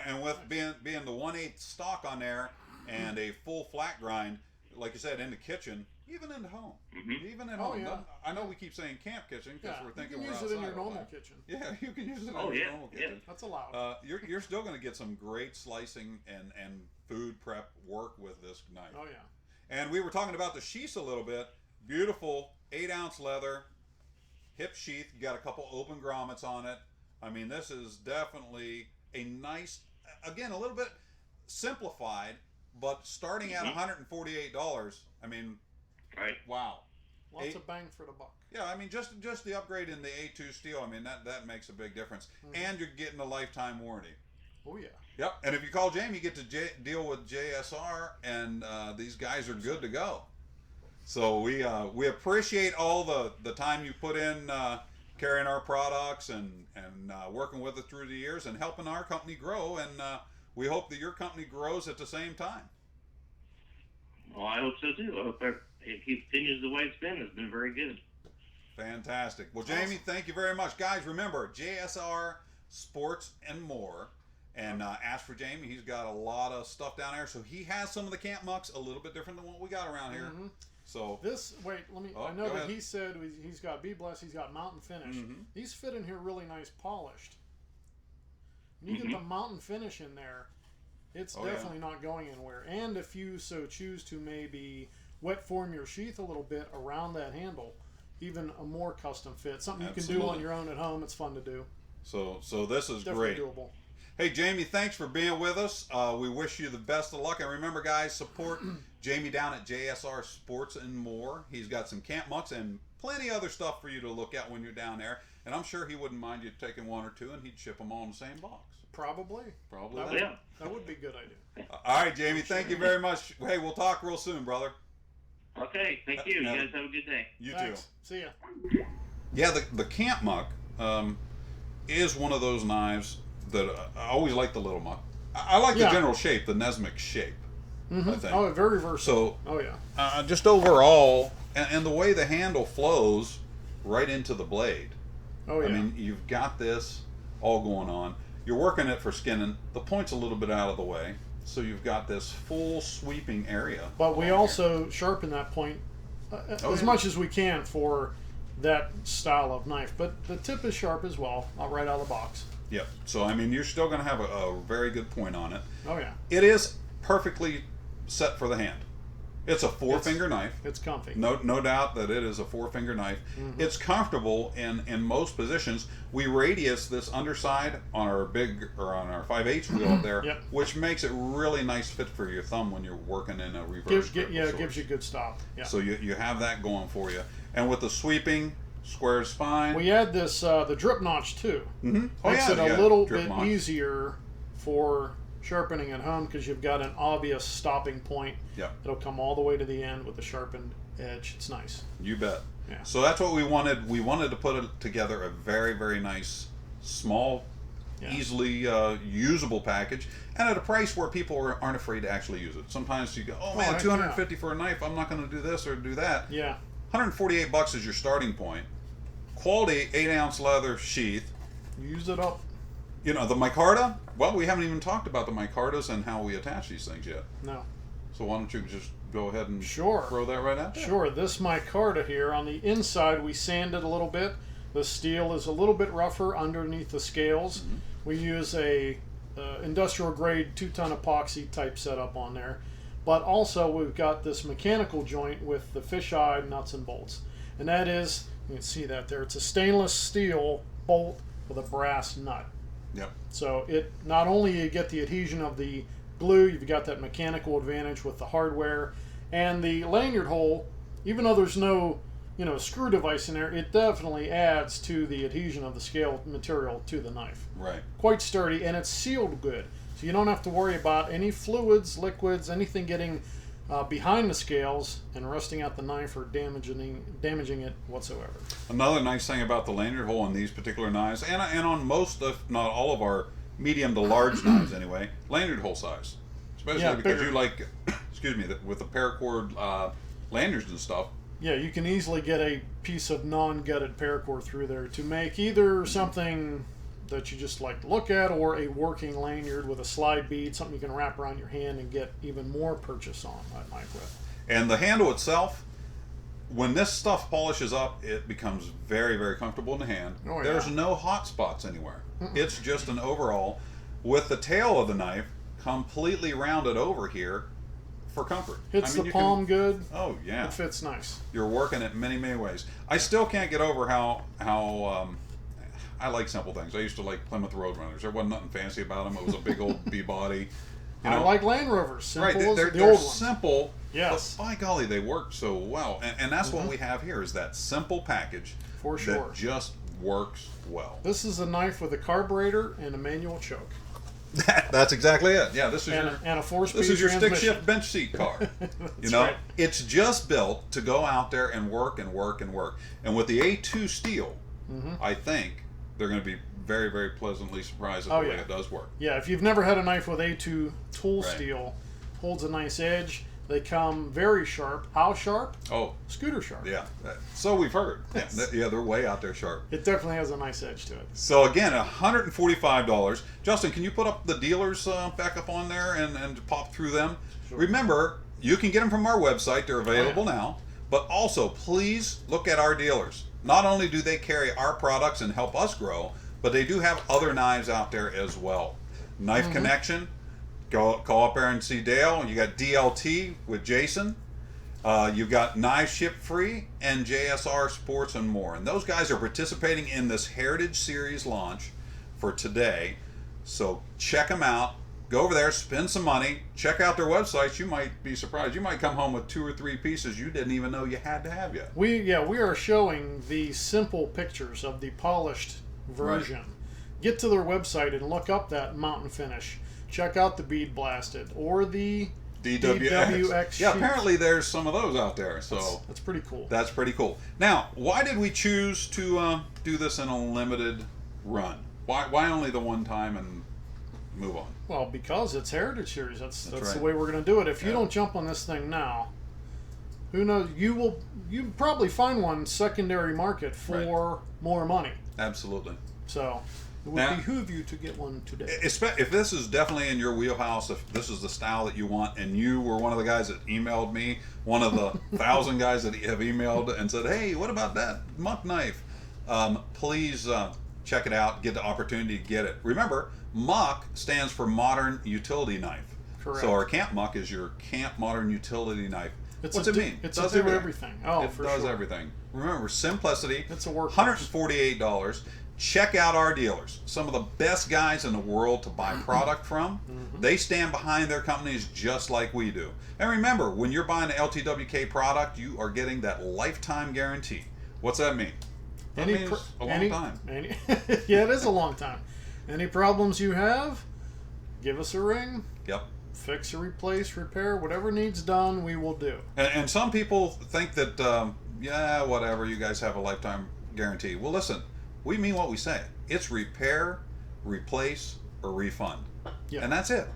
And with being the 1/8 stock on there and a full flat grind, like you said, in the kitchen, even in the home, even at home. Yeah. I know we keep saying camp kitchen because we're thinking you we're can outside use it in your all normal day. kitchen. Yeah, you can use it in Oh, your yeah, normal yeah. kitchen. That's allowed. You're still going to get some great slicing and food prep work with this knife. Oh yeah. And we were talking about the sheaths a little bit. Beautiful 8-ounce leather hip sheath. You got a couple open grommets on it. I mean, this is definitely a nice, again, a little bit simplified, but starting at $148. I mean, Right. wow. Lots of bang for the buck. Yeah, I mean, just the upgrade in the A2 steel, I mean, that makes a big difference. And you're getting a lifetime warranty. Oh yeah. Yep. And if you call Jamie, you get to deal with JSR, and these guys are good to go. So we appreciate all the time you put in carrying our products and working with us through the years and helping our company grow. And we hope that your company grows at the same time. Well, I hope so too. I hope it continues the way it's been. It's been very good. Fantastic. Well, Jamie, thank you very much. Guys, remember, JSR Sports and More. And ask for Jamie. He's got a lot of stuff down there. So he has some of the Camp MUKs, a little bit different than what we got around here. So this, let me. Oh, I know go that ahead. he said he's got bead blast. He's got mountain finish. These fit in here really nice, polished. When you get the mountain finish in there, it's definitely not going anywhere. And if you so choose to maybe wet form your sheath a little bit around that handle, even a more custom fit, something you can do on your own at home. It's fun to do. So this is Definitely great. doable. Hey, Jamie, thanks for being with us. We wish you the best of luck. And remember, guys, support Jamie down at JSR Sports and More. He's got some Camp MUKs and plenty of other stuff for you to look at when you're down there. And I'm sure he wouldn't mind you taking one or two, and he'd ship them all in the same box. Probably. Probably. That would be a good idea. All right, Jamie, thank you very much. Hey, we'll talk real soon, brother. Okay, thank you. You guys have a good day. You Thanks. too. See ya. Yeah, the Camp MUK is one of those knives that I always like the little muck. I like the general shape, the Nesmic shape. I think. Oh, very versatile. So, oh yeah. Just overall, and the way the handle flows right into the blade. Oh yeah. I mean, you've got this all going on. You're working it for skinning. The point's a little bit out of the way, so you've got this full sweeping area. But we also sharpen that point as much as we can for that style of knife. But the tip is sharp as well, right out of the box. Yep. So, I mean, you're still going to have a very good point on it. Oh, yeah. It is perfectly set for the hand. It's a 4-finger knife. It's comfy. No doubt that it is a 4-finger knife. It's comfortable in most positions. We radius this underside on our on our 5/8 wheel up there, which makes it really nice fit for your thumb when you're working in a reverse. It gives you a good stop. Yeah. So you have that going for you. And with the sweeping square spine, we add this the drip notch too. Makes it a little bit easier for sharpening at home because you've got an obvious stopping point. Yeah. It'll come all the way to the end with the sharpened edge. It's nice. You bet. Yeah. So that's what we wanted. We wanted to put together a very, very nice, small, easily usable package, and at a price where people aren't afraid to actually use it. Sometimes you go, oh man, $250 for a knife. I'm not going to do this or do that. Yeah. $148 is your starting point. Quality 8-ounce leather sheath. Use it up. You know, the micarta, well, we haven't even talked about the micartas and how we attach these things yet. No. So why don't you just go ahead and throw that right out there? Sure. This micarta here, on the inside, we sanded a little bit. The steel is a little bit rougher underneath the scales. We use a industrial grade 2-ton epoxy type setup on there. But also we've got this mechanical joint with the fisheye nuts and bolts. And that is, you can see that there, it's a stainless steel bolt with a brass nut. Yep. So it not only you get the adhesion of the glue, you've got that mechanical advantage with the hardware, and the lanyard hole, even though there's no screw device in there, it definitely adds to the adhesion of the scale material to the knife. Right. Quite sturdy, and it's sealed good, so you don't have to worry about any fluids, liquids, anything getting behind the scales and rusting out the knife or damaging it whatsoever. Another nice thing about the lanyard hole on these particular knives, and on most, if not all of our medium to large knives anyway, lanyard hole size. Especially because you like, excuse me, with the paracord lanyards and stuff. Yeah, you can easily get a piece of non-gutted paracord through there to make either something that you just like to look at, or a working lanyard with a slide bead, something you can wrap around your hand and get even more purchase on that knife with. And the handle itself, when this stuff polishes up, it becomes very, very comfortable in the hand. Oh, yeah. There's no hot spots anywhere. It's just an overall, with the tail of the knife completely rounded over here for comfort. Hits the palm good. Oh yeah. It fits nice. You're working it many, many ways. I still can't get over how I like simple things. I used to like Plymouth Roadrunners. There wasn't nothing fancy about them. It was a big old B-body. I like Land Rovers. Simple right. They're the old ones. simple. Yes. But by golly, they work so well. And that's what we have here, is that simple package. For sure. That just works well. This is a knife with a carburetor and a manual choke. That's exactly it. Yeah, this is and a 4-speed This is your stick transmission. shift bench seat car. That's right. It's just built to go out there and work and work and work. And with the A2 steel, I think they're going to be very, very pleasantly surprised at the way it does work. Yeah, if you've never had a knife with A2 tool steel, holds a nice edge. They come very sharp. How sharp? Oh. Scooter sharp. Yeah. So we've heard. Yeah, they're way out there sharp. It definitely has a nice edge to it. So again, $145. Justin, can you put up the dealers back up on there and pop through them? Sure. Remember, you can get them from our website. They're available now. But also, please look at our dealers. Not only do they carry our products and help us grow, but they do have other knives out there as well. Knife Connection. Go up there and see Dale. You got DLT with Jason. You've got Knives Ship Free and JSR Sports and more. And those guys are participating in this Heritage Series launch for today. So check them out. Go over there, spend some money. Check out their websites. You might be surprised. You might come home with 2 or 3 pieces you didn't even know you had to have yet. We are showing the simple pictures of the polished version. Right. Get to their website and look up that mountain finish. Check out the bead blasted or the DWX. Yeah, apparently there's some of those out there. So that's pretty cool. That's pretty cool. Now, why did we choose to do this in a limited run? Why only the one time and move on? Well, because it's Heritage Series. That's the way we're going to do it. If you don't jump on this thing now, who knows? You probably find one secondary market for more money. Absolutely. So it would behoove you to get one today. If this is definitely in your wheelhouse, if this is the style that you want, and you were one of the guys that emailed me, one of the 1,000 guys that have emailed and said, hey, what about that MUK knife? Please check it out, get the opportunity to get it. Remember, MUK stands for Modern Utility Knife. Correct. So our Camp MUK is your Camp Modern Utility Knife. It's What's it mean? It's does a do everything. Oh, it for does sure. everything. Remember, simplicity. It's a workhorse. $148. Check out our dealers. Some of the best guys in the world to buy product from. They stand behind their companies just like we do. And remember, when you're buying an LTWK product, you are getting that lifetime guarantee. What's that mean? That means a long time. Yeah, it is a long time. Any problems you have, give us a ring. Yep. Fix or replace, repair, whatever needs done, we will do. And some people think that, yeah, whatever, you guys have a lifetime guarantee. Well, listen, we mean what we say. It's repair, replace, or refund. Yeah. And that's it.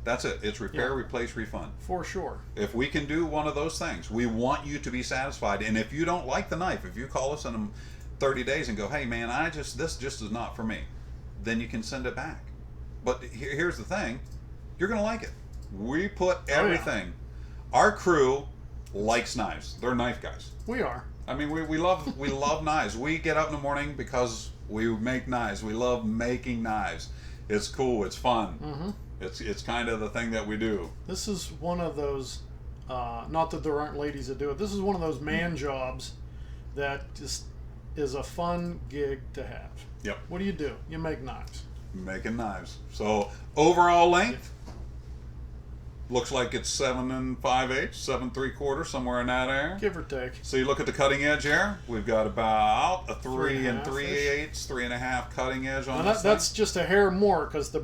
That's it. It's repair, Yeah. replace, refund. For sure. If we can do one of those things, we want you to be satisfied. And if you don't like the knife, if you call us in 30 days and go, hey man, this just is not for me, then you can send it back. But here's the thing, you're gonna like it. We put everything. Our crew likes knives. They're knife guys. We are. I mean, we love knives. We get up in the morning because we make knives. We love making knives. It's cool. It's fun. It's kind of the thing that we do. This is one of those. Not that there aren't ladies that do it. This is one of those man jobs that just is a fun gig to have. Yep. What do? You make knives. Making knives. So overall length. Looks like it's 7 5/8, 7 3/4, somewhere in that area. Give or take. So you look at the cutting edge here. We've got about a 3 3.5-ish. 3/8, 3.5 cutting edge on And this that's just a hair more because the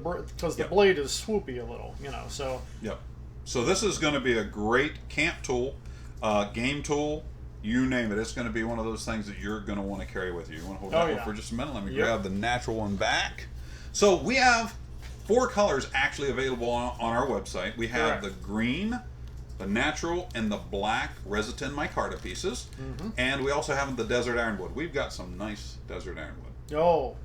Yep. blade is swoopy a little, So Yep. So this is going to be a great camp tool, game tool, you name it. It's going to be one of those things that you're going to want to carry with you. You want to hold that one for just a minute? Let me grab the natural one back. So we have 4 colors actually available on our website. We have the green, the natural, and the black Resitin micarta pieces. And we also have the desert ironwood. We've got some nice desert ironwood. Oh,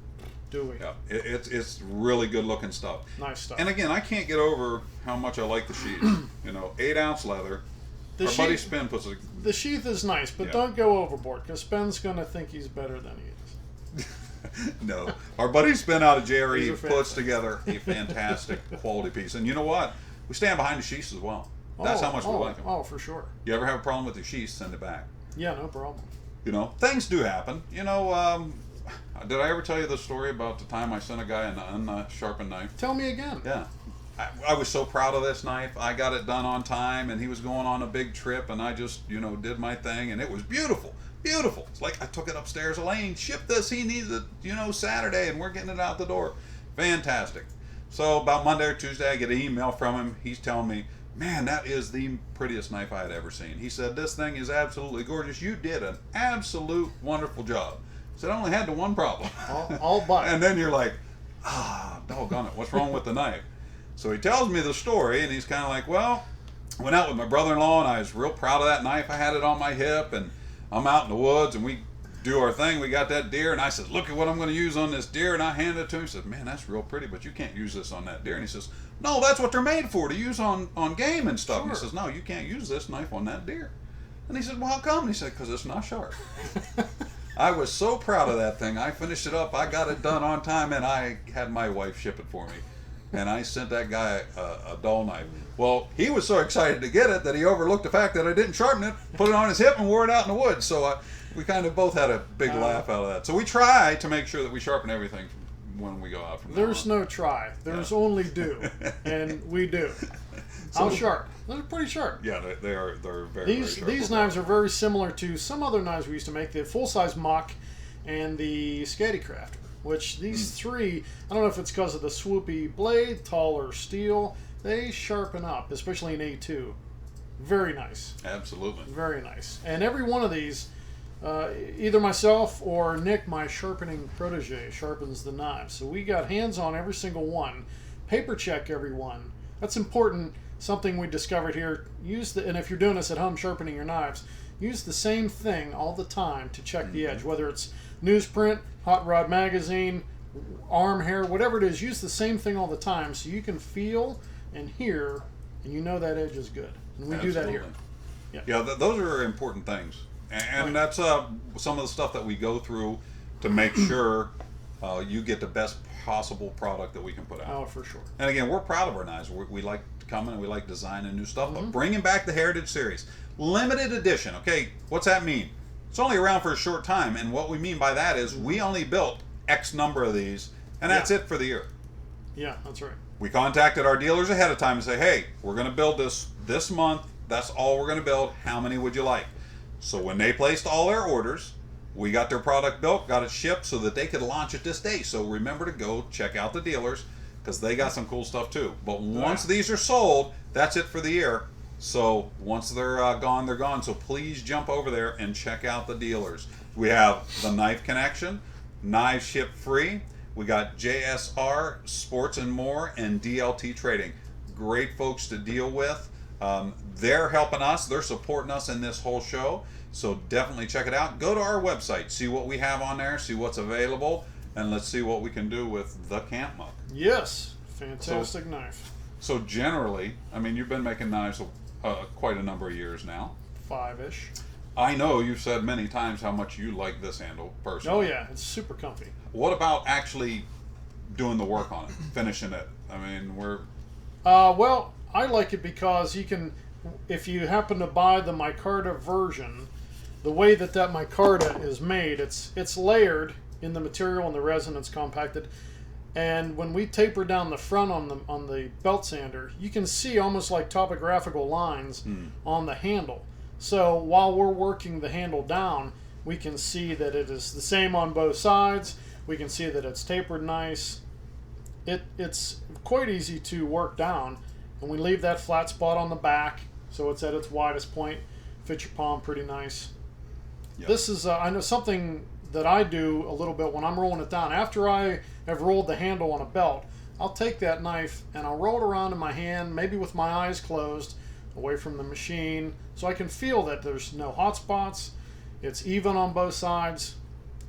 do we? Yeah, it's really good looking stuff. Nice stuff. And again, I can't get over how much I like the sheath. 8-ounce leather. Our buddy Spin puts a... The sheath is nice, but don't go overboard because Spin's going to think he's better than he is. No, our buddy Spin out of JRE These are puts together a fantastic quality piece. And you know what? We stand behind the sheaths as well. That's how much we like them. Oh, for sure. You ever have a problem with your sheaths, send it back. Yeah, no problem. Things do happen. Did I ever tell you the story about the time I sent a guy an unsharpened knife? Tell me again. Yeah. I was so proud of this knife. I got it done on time, and he was going on a big trip, and I just, did my thing, and it was beautiful. Beautiful. It's like I took it upstairs. Elaine, ship this. He needs it, Saturday, and we're getting it out the door. Fantastic. So about Monday or Tuesday, I get an email from him. He's telling me, man, that is the prettiest knife I had ever seen. He said, this thing is absolutely gorgeous. You did an absolute wonderful job. He said, I only had the one problem. All but. And then you're like, doggone it. What's wrong with the knife? So he tells me the story, and he's kind of like, well, went out with my brother-in-law, and I was real proud of that knife. I had it on my hip, and I'm out in the woods, and we do our thing. We got that deer, and I said, look at what I'm going to use on this deer. And I handed it to him. He said, man, that's real pretty, but you can't use this on that deer. And he says, no, that's what they're made for, to use on game and stuff. Sure. And he says, no, you can't use this knife on that deer. And he said, well, how come? And he said, because it's not sharp. I was so proud of that thing. I finished it up. I got it done on time, and I had my wife ship it for me. And I sent that guy a dull knife. Well, he was so excited to get it that he overlooked the fact that I didn't sharpen it, put it on his hip, and wore it out in the woods. So we kind of both had a big laugh out of that. So we try to make sure that we sharpen everything when we go out from there. There's no try. There's only do. And we do. How sharp? They're pretty sharp. Yeah, they're very, very sharp. These knives are very similar to some other knives we used to make, the full-size M.U.K and the Scattycrafter, which these three, I don't know if it's because of the swoopy blade, taller steel, they sharpen up, especially in A2. Very nice. Absolutely. Very nice. And every one of these, either myself or Nick, my sharpening protege, sharpens the knives. So we got hands on every single one, paper check every one. That's important. Something we discovered here. And if you're doing this at home, sharpening your knives, use the same thing all the time to check the edge, whether it's newsprint, Hot Rod Magazine, arm hair, whatever it is. Use the same thing all the time so you can feel and hear, and you know that edge is good. And we do that here. Yeah, those are important things, and that's some of the stuff that we go through to make sure you get the best possible product that we can put out. Oh, for sure. And again, we're proud of our knives. We like to come in and we like designing new stuff, Mm-hmm. but bringing back the Heritage Series. Limited edition, okay? What's that mean? It's only around for a short time, and what we mean by that is we only built X number of these, and that's it for the year. Yeah, that's right. We contacted our dealers ahead of time and say, hey, we're going to build this month. That's all we're going to build. How many would you like? So when they placed all their orders, we got their product built, got it shipped so that they could launch it this day. So remember to go check out the dealers because they got some cool stuff too. But once these are sold, that's it for the year. So once they're gone, they're gone. So please jump over there and check out the dealers. We have the Knife Connection, Knives Ship Free. We got JSR Sports and More, and DLT Trading. Great folks to deal with. They're helping us. They're supporting us in this whole show. So definitely check it out. Go to our website, see what we have on there, see what's available, and let's see what we can do with the Camp MUK. Yes, fantastic knife. So generally, I mean, you've been making knives quite a number of years now. 5-ish. I know you've said many times how much you like this handle personally. Oh yeah, it's super comfy. What about actually doing the work on it, finishing it? I mean, Well, I like it because you can, if you happen to buy the micarta version, the way that micarta is made, it's layered in the material and the resin. It's compacted, and when we taper down the front on the belt sander, you can see almost like topographical lines on the handle. So while we're working the handle down, we can see that it is the same on both sides. We can see that it's tapered nice. It's quite easy to work down, and we leave that flat spot on the back so it's at its widest point. Fits your palm pretty nice. Yep. This is I know something that I do a little bit when I'm rolling it down. After I have rolled the handle on a belt, I'll take that knife and I'll roll it around in my hand, maybe with my eyes closed, away from the machine, so I can feel that there's no hot spots. It's even on both sides.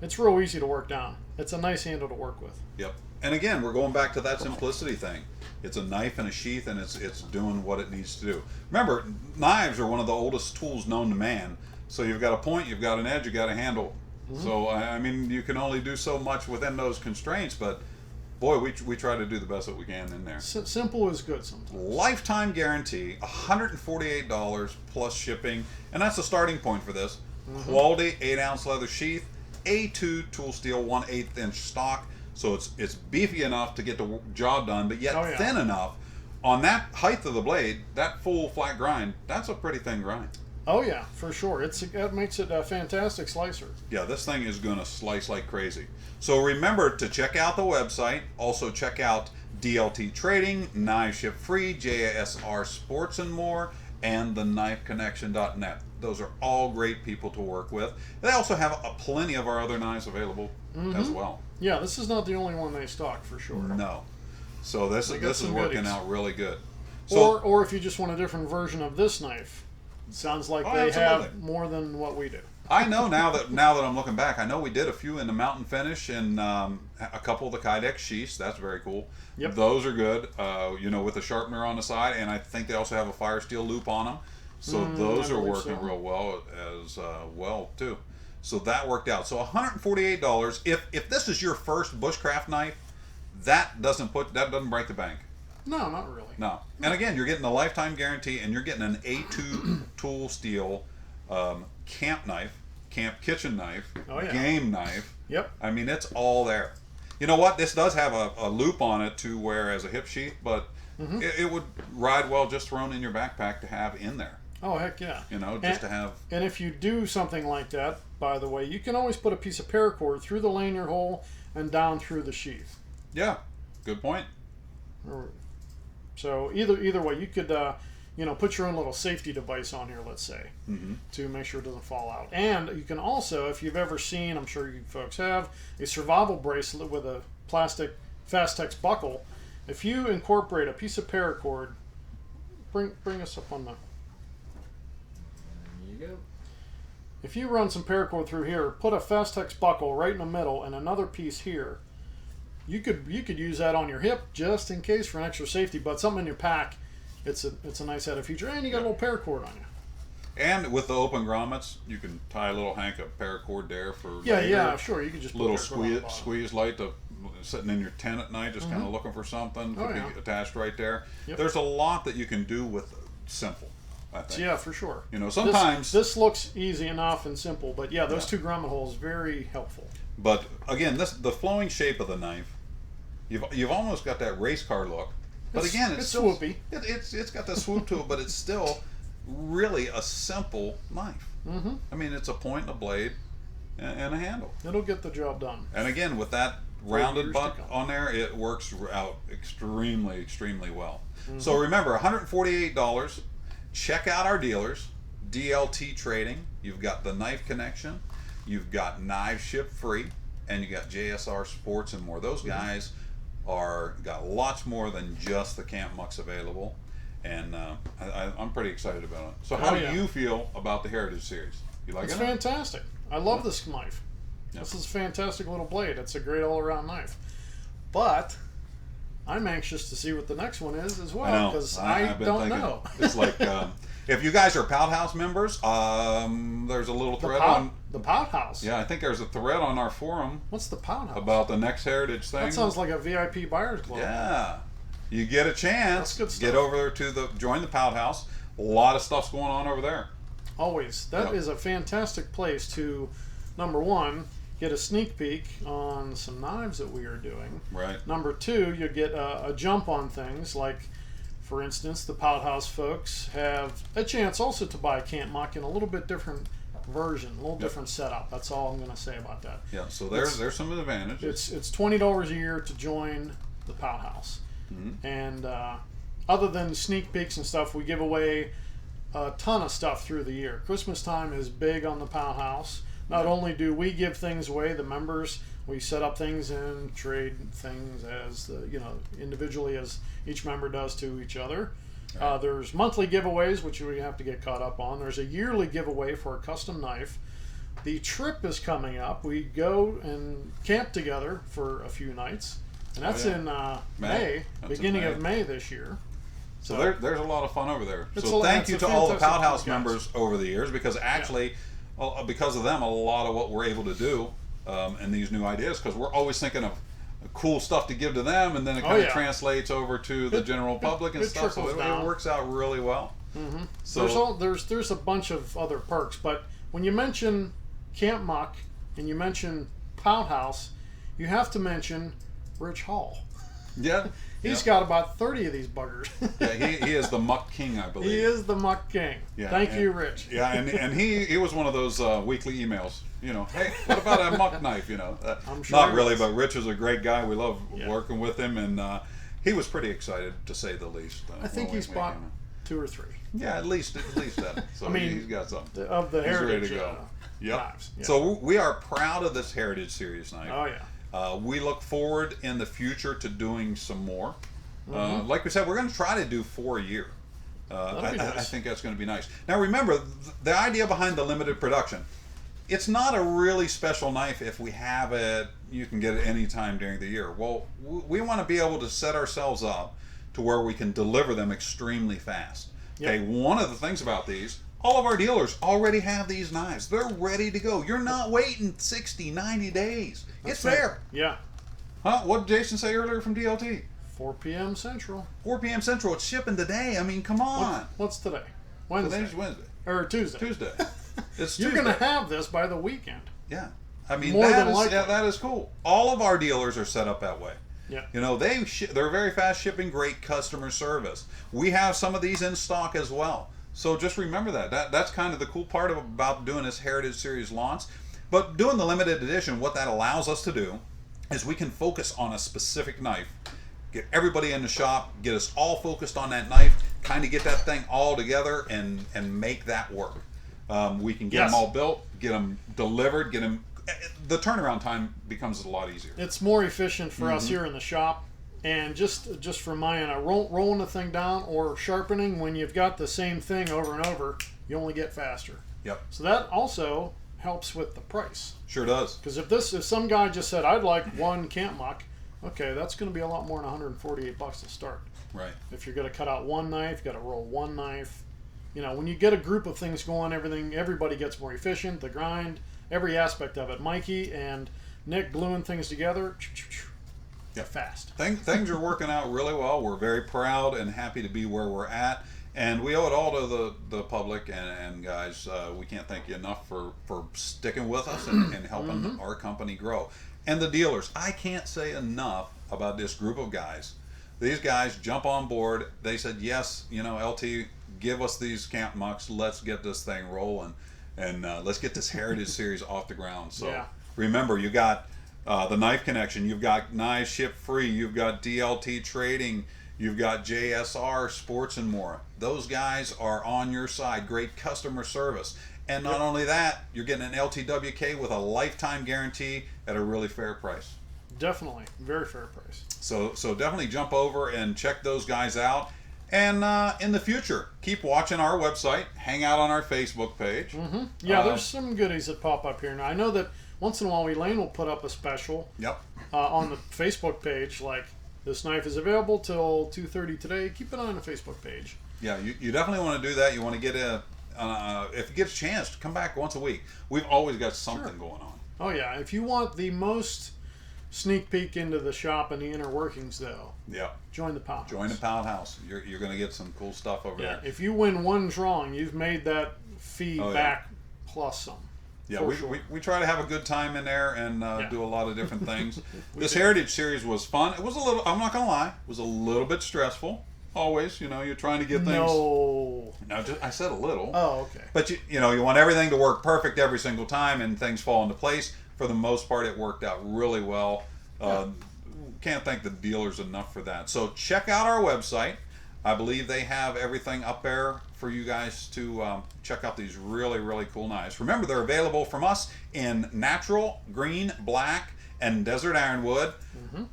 It's real easy to work down. It's a nice handle to work with. Yep. And again, we're going back to that simplicity thing. It's a knife and a sheath, and it's doing what it needs to do. Remember, knives are one of the oldest tools known to man. So you've got a point, you've got an edge, you've got a handle. Mm-hmm. So, I mean, you can only do so much within those constraints, but boy, we try to do the best that we can in there. Simple is good sometimes. Lifetime guarantee, $148 plus shipping, and that's the starting point for this. Mm-hmm. Quality 8-ounce leather sheath, A2 tool steel 1/8 inch stock, so it's beefy enough to get the job done, but yet thin enough. On that height of the blade, that full flat grind, that's a pretty thin grind. Oh yeah, for sure. That makes it a fantastic slicer. Yeah, this thing is going to slice like crazy. So remember to check out the website. Also check out DLT Trading, Knife Ship Free, JSR Sports and More, and the knifeconnection.net. Those are all great people to work with. They also have plenty of our other knives available as well. Yeah, this is not the only one they stock for sure. No. So this is working out really good. So, or if you just want a different version of this knife. Sounds like they have more than what we do. I know now that I'm looking back, I know we did a few in the mountain finish and a couple of the Kydex sheaths. That's very cool. Yep. Those are good. With a sharpener on the side, and I think they also have a fire steel loop on them. So those are working real well as well too. So that worked out. So $148. If this is your first bushcraft knife, that doesn't break the bank. No, not really. No. And again, you're getting a lifetime guarantee, and you're getting an A2 tool steel camp knife, camp kitchen knife, game knife. Yep. I mean, it's all there. You know what? This does have a loop on it to wear as a hip sheath, but it would ride well just thrown in your backpack to have in there. Oh, heck yeah. To have... And if you do something like that, by the way, you can always put a piece of paracord through the lanyard hole and down through the sheath. Yeah. Good point. So either way, you could put your own little safety device on here, let's say, to make sure it doesn't fall out. And you can also, if you've ever seen, I'm sure you folks have, a survival bracelet with a plastic Fastex buckle. If you incorporate a piece of paracord, bring us up on the... There you go. If you run some paracord through here, put a Fastex buckle right in the middle and another piece here. You could use that on your hip just in case for an extra safety, but something in your pack, it's a nice added feature, and you got a little paracord on you. And with the open grommets, you can tie a little hank of paracord there for Yeah, later. yeah, sure. You can just put Little paracord on the bottom. squeeze light to sitting in your tent at night, just kind of looking for something. Could be attached right there. Yep. There's a lot that you can do with simple, I think. Yeah, for sure. You know, sometimes this looks easy enough and simple, but yeah, those two grommet holes very helpful. But again, the flowing shape of the knife, you've almost got that race car look. But again, it's still swoopy. It's got the swoop to it, but it's still really a simple knife. Mm-hmm. I mean, it's a point and a blade and a handle. It'll get the job done. And again, with that rounded years butt to come. on there, it works out extremely well. So remember, $148. Check out our dealers, DLT Trading. You've got the Knife Connection. You've got Knives Ship Free, and you got JSR Sports and more. Those guys got lots more than just the Camp MUKs available, and I'm pretty excited about it. So how do you feel about the Heritage Series? You like it? It's fantastic. I love this knife. Yep. This is a fantastic little blade. It's a great all-around knife. But I'm anxious to see what the next one is as well, because I don't know. It's like if you guys are Pout House members, there's a little thread on the Pout House. Yeah, I think there's a thread on our forum. What's the Pout House? About the next Heritage thing. That sounds like a VIP buyers club. Yeah, you get a chance. That's good stuff. Get over there to join the Pout House. A lot of stuff's going on over there. Always. That is a fantastic place to, number one, get a sneak peek on some knives that we are doing. Right. Number two, you get a jump on things like, for instance, the Pout House folks have a chance also to buy Camp MUK in a little bit different version, a little different setup. That's all I'm going to say about that. Yeah. So there's some advantages. It's $20 a year to join the Pout House, and other than sneak peeks and stuff, we give away a ton of stuff through the year. Christmas time is big on the Pout House. Not only do we give things away, the members, we set up things and trade things as individually as each member does to each other. Right. There's monthly giveaways, which we have to get caught up on. There's a yearly giveaway for a custom knife. The trip is coming up. We go and camp together for a few nights, and that's in May, beginning of May this year. So there's a lot of fun over there. So thank you to all the Pout House members over the years, because actually, because of them, a lot of what we're able to do and these new ideas, because we're always thinking of cool stuff to give to them, and then it kind of translates over to the general public and stuff. So it works out really well. Mm-hmm. So there's a bunch of other perks, but when you mention Camp MUK and you mention Pout House, you have to mention Rich Hall. Yeah. He's got about 30 of these buggers. Yeah, he is the MUK King, I believe. He is the MUK King. Yeah, Thank you, Rich. Yeah, and he was one of those weekly emails. Hey, what about a MUK knife? I'm sure not really, but Rich is a great guy. We love working with him, and he was pretty excited, to say the least. I think he's bought 2 or 3. Yeah, at least that. So he's got some. Of the Heritage ready to go. Knives. Yeah. So we are proud of this Heritage Series knife. Oh, yeah. We look forward in the future to doing some more. Like we said, we're going to try to do 4 a year. I think that's going to be nice. Now remember, the idea behind the limited production, it's not a really special knife if we have it, you can get it anytime during the year. Well, we want to be able to set ourselves up to where we can deliver them extremely fast. Yep. Okay, one of the things about these, all of our dealers already have these knives. They're ready to go. You're not waiting 60, 90 days. It's there. Yeah. Huh? What did Jason say earlier from DLT? 4 p.m. Central. 4 p.m. Central. It's shipping today. I mean, come on. What's today? Wednesday. Today's Wednesday. Or Tuesday. Tuesday. It's You're going to have this by the weekend. Yeah. I mean, More than likely. that is cool. All of our dealers are set up that way. Yeah. They're very fast shipping, great customer service. We have some of these in stock as well. So just remember that's kind of the cool part about doing this Heritage Series launch. But doing the limited edition, what that allows us to do is we can focus on a specific knife, get everybody in the shop, get us all focused on that knife, kind of get that thing all together and make that work. We can get them all built, get them delivered, the turnaround time becomes a lot easier. It's more efficient for us here in the shop. And just from my end, rolling the thing down or sharpening, when you've got the same thing over and over, you only get faster. Yep. So that also helps with the price. Sure does. Because if some guy just said, I'd like one Camp MUK, okay, that's going to be a lot more than $148 to start. Right. If you're going to cut out one knife, got to roll one knife, when you get a group of things going, everybody gets more efficient. The grind, every aspect of it. Mikey and Nick gluing things together, fast. Things are working out really well. We're very proud and happy to be where we're at. And we owe it all to the public and guys. We can't thank you enough for sticking with us and helping our company grow. And the dealers, I can't say enough about this group of guys. These guys jump on board. They said, yes, LT, give us these Camp MUKs. Let's get this thing rolling. And let's get this Heritage Series off the ground. So remember, you got the Knife Connection. You've got Knives Ship Free. You've got DLT Trading. You've got JSR Sports and more. Those guys are on your side. Great customer service. And not only that, you're getting an LTWK with a lifetime guarantee at a really fair price. Definitely. Very fair price. So definitely jump over and check those guys out. And in the future, keep watching our website. Hang out on our Facebook page. Yeah, there's some goodies that pop up here. Now, I know that once in a while, Elaine will put up a special on the Facebook page, like, this knife is available till 2:30 today. Keep an eye on the Facebook page. Yeah, you definitely want to do that. You want to get if you get a chance to come back once a week. We've always got something going on. Oh yeah, if you want the most sneak peek into the shop and the inner workings, though, join the Pout House. Join the Pout House. You're going to get some cool stuff over there. If you win one drawing, you've made that fee back plus some. Yeah, we try to have a good time in there and do a lot of different things. This Heritage Series was fun. It was a little, I'm not going to lie, it was a little bit stressful. Always, you're trying to get things. No, I said a little. Oh, okay. But you want everything to work perfect every single time and things fall into place. For the most part, it worked out really well. Can't thank the dealers enough for that. So check out our website. I believe they have everything up there for you guys to check out these really, really cool knives. Remember, they're available from us in natural, green, black, and desert ironwood.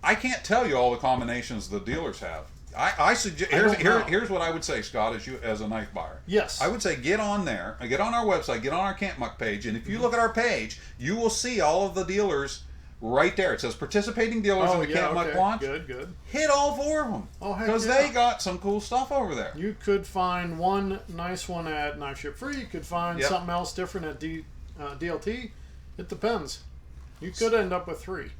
I can't tell you all the combinations the dealers have. I suggest here's what I would say, Scott, as a knife buyer. Yes. I would say get on there, get on our website, get on our Camp MUK page, and if you look at our page, you will see all of the dealers right there. It says participating dealers in the Camp MUK launch. Good. Hit all 4 of them. Oh, heck, because they got some cool stuff over there. You could find one nice one at Knife Ship Free. You could find something else different at DLT. It depends. You could end up with 3.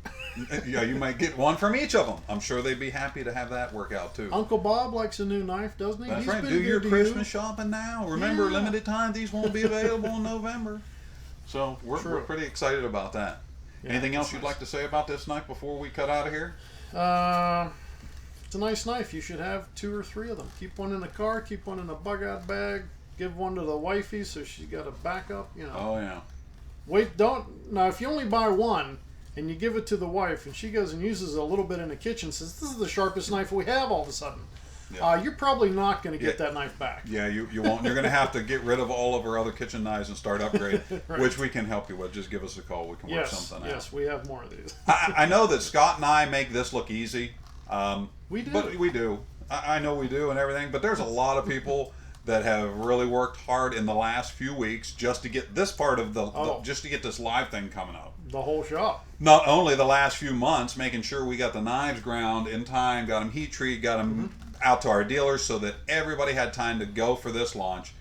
Yeah, you might get one from each of them. I'm sure they'd be happy to have that work out too. Uncle Bob likes a new knife, doesn't he? That's right. Do your Christmas shopping now. Remember, limited time. These won't be available in November. So we're pretty excited about that. Yeah, anything else you'd like to say about this knife before we cut out of here? It's a nice knife. You should have 2 or 3 of them. Keep one in the car. Keep one in the bug-out bag. Give one to the wifey so she's got a backup. Oh yeah. Now if you only buy one and you give it to the wife and she goes and uses a little bit in the kitchen, says this is the sharpest knife we have all of a sudden, you're probably not going to get that knife back. Yeah, you won't. You're going to have to get rid of all of our other kitchen knives and start upgrade, which we can help you with. Just give us a call. We can work something out. Yes, we have more of these. I know that Scott and I make this look easy. We do. But we do. I know we do and everything, but there's a lot of people that have really worked hard in the last few weeks just to get this part of just to get this live thing coming up. The whole shop. Not only the last few months, making sure we got the knives ground in time, got them heat treated, got them out to our dealers so that everybody had time to go for this launch.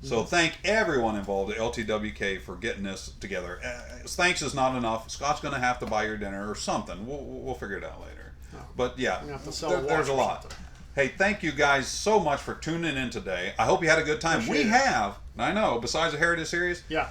So thank everyone involved at LTWK for getting this together. Thanks is not enough. Scott's going to have to buy your dinner or something. We'll figure it out later. But yeah, there's a lot. Hey, thank you guys so much for tuning in today. I hope you had a good time. We have, I know, besides the Heritage Series. Yeah.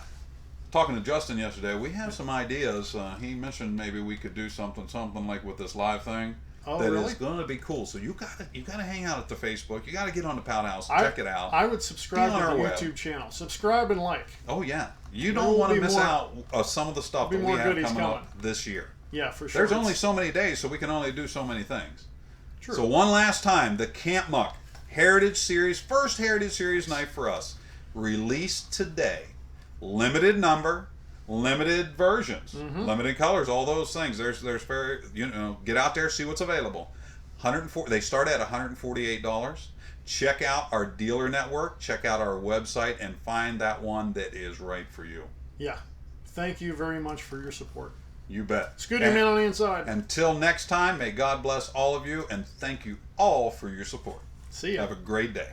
Talking to Justin yesterday, we have some ideas. He mentioned maybe we could do something like with this live thing. Oh, that really? is going to be cool. So you gotta hang out at the Facebook. You gotta get on the Pout House. Check it out. I would subscribe to the YouTube channel. Subscribe and like. Oh yeah, you don't want to miss out some of the stuff that we have coming up this year. Yeah, for sure. There's only so many days, so we can only do so many things. True. So one last time, the Camp MUK Heritage Series, first Heritage Series knife for us, released today. Limited number, limited versions, limited colors, all those things. There's very, get out there, see what's available. They start at $148. Check out our dealer network, check out our website, and find that one that is right for you. Yeah. Thank you very much for your support. You bet. Scooty Man on the inside. Until next time, may God bless all of you, and thank you all for your support. See ya. Have a great day.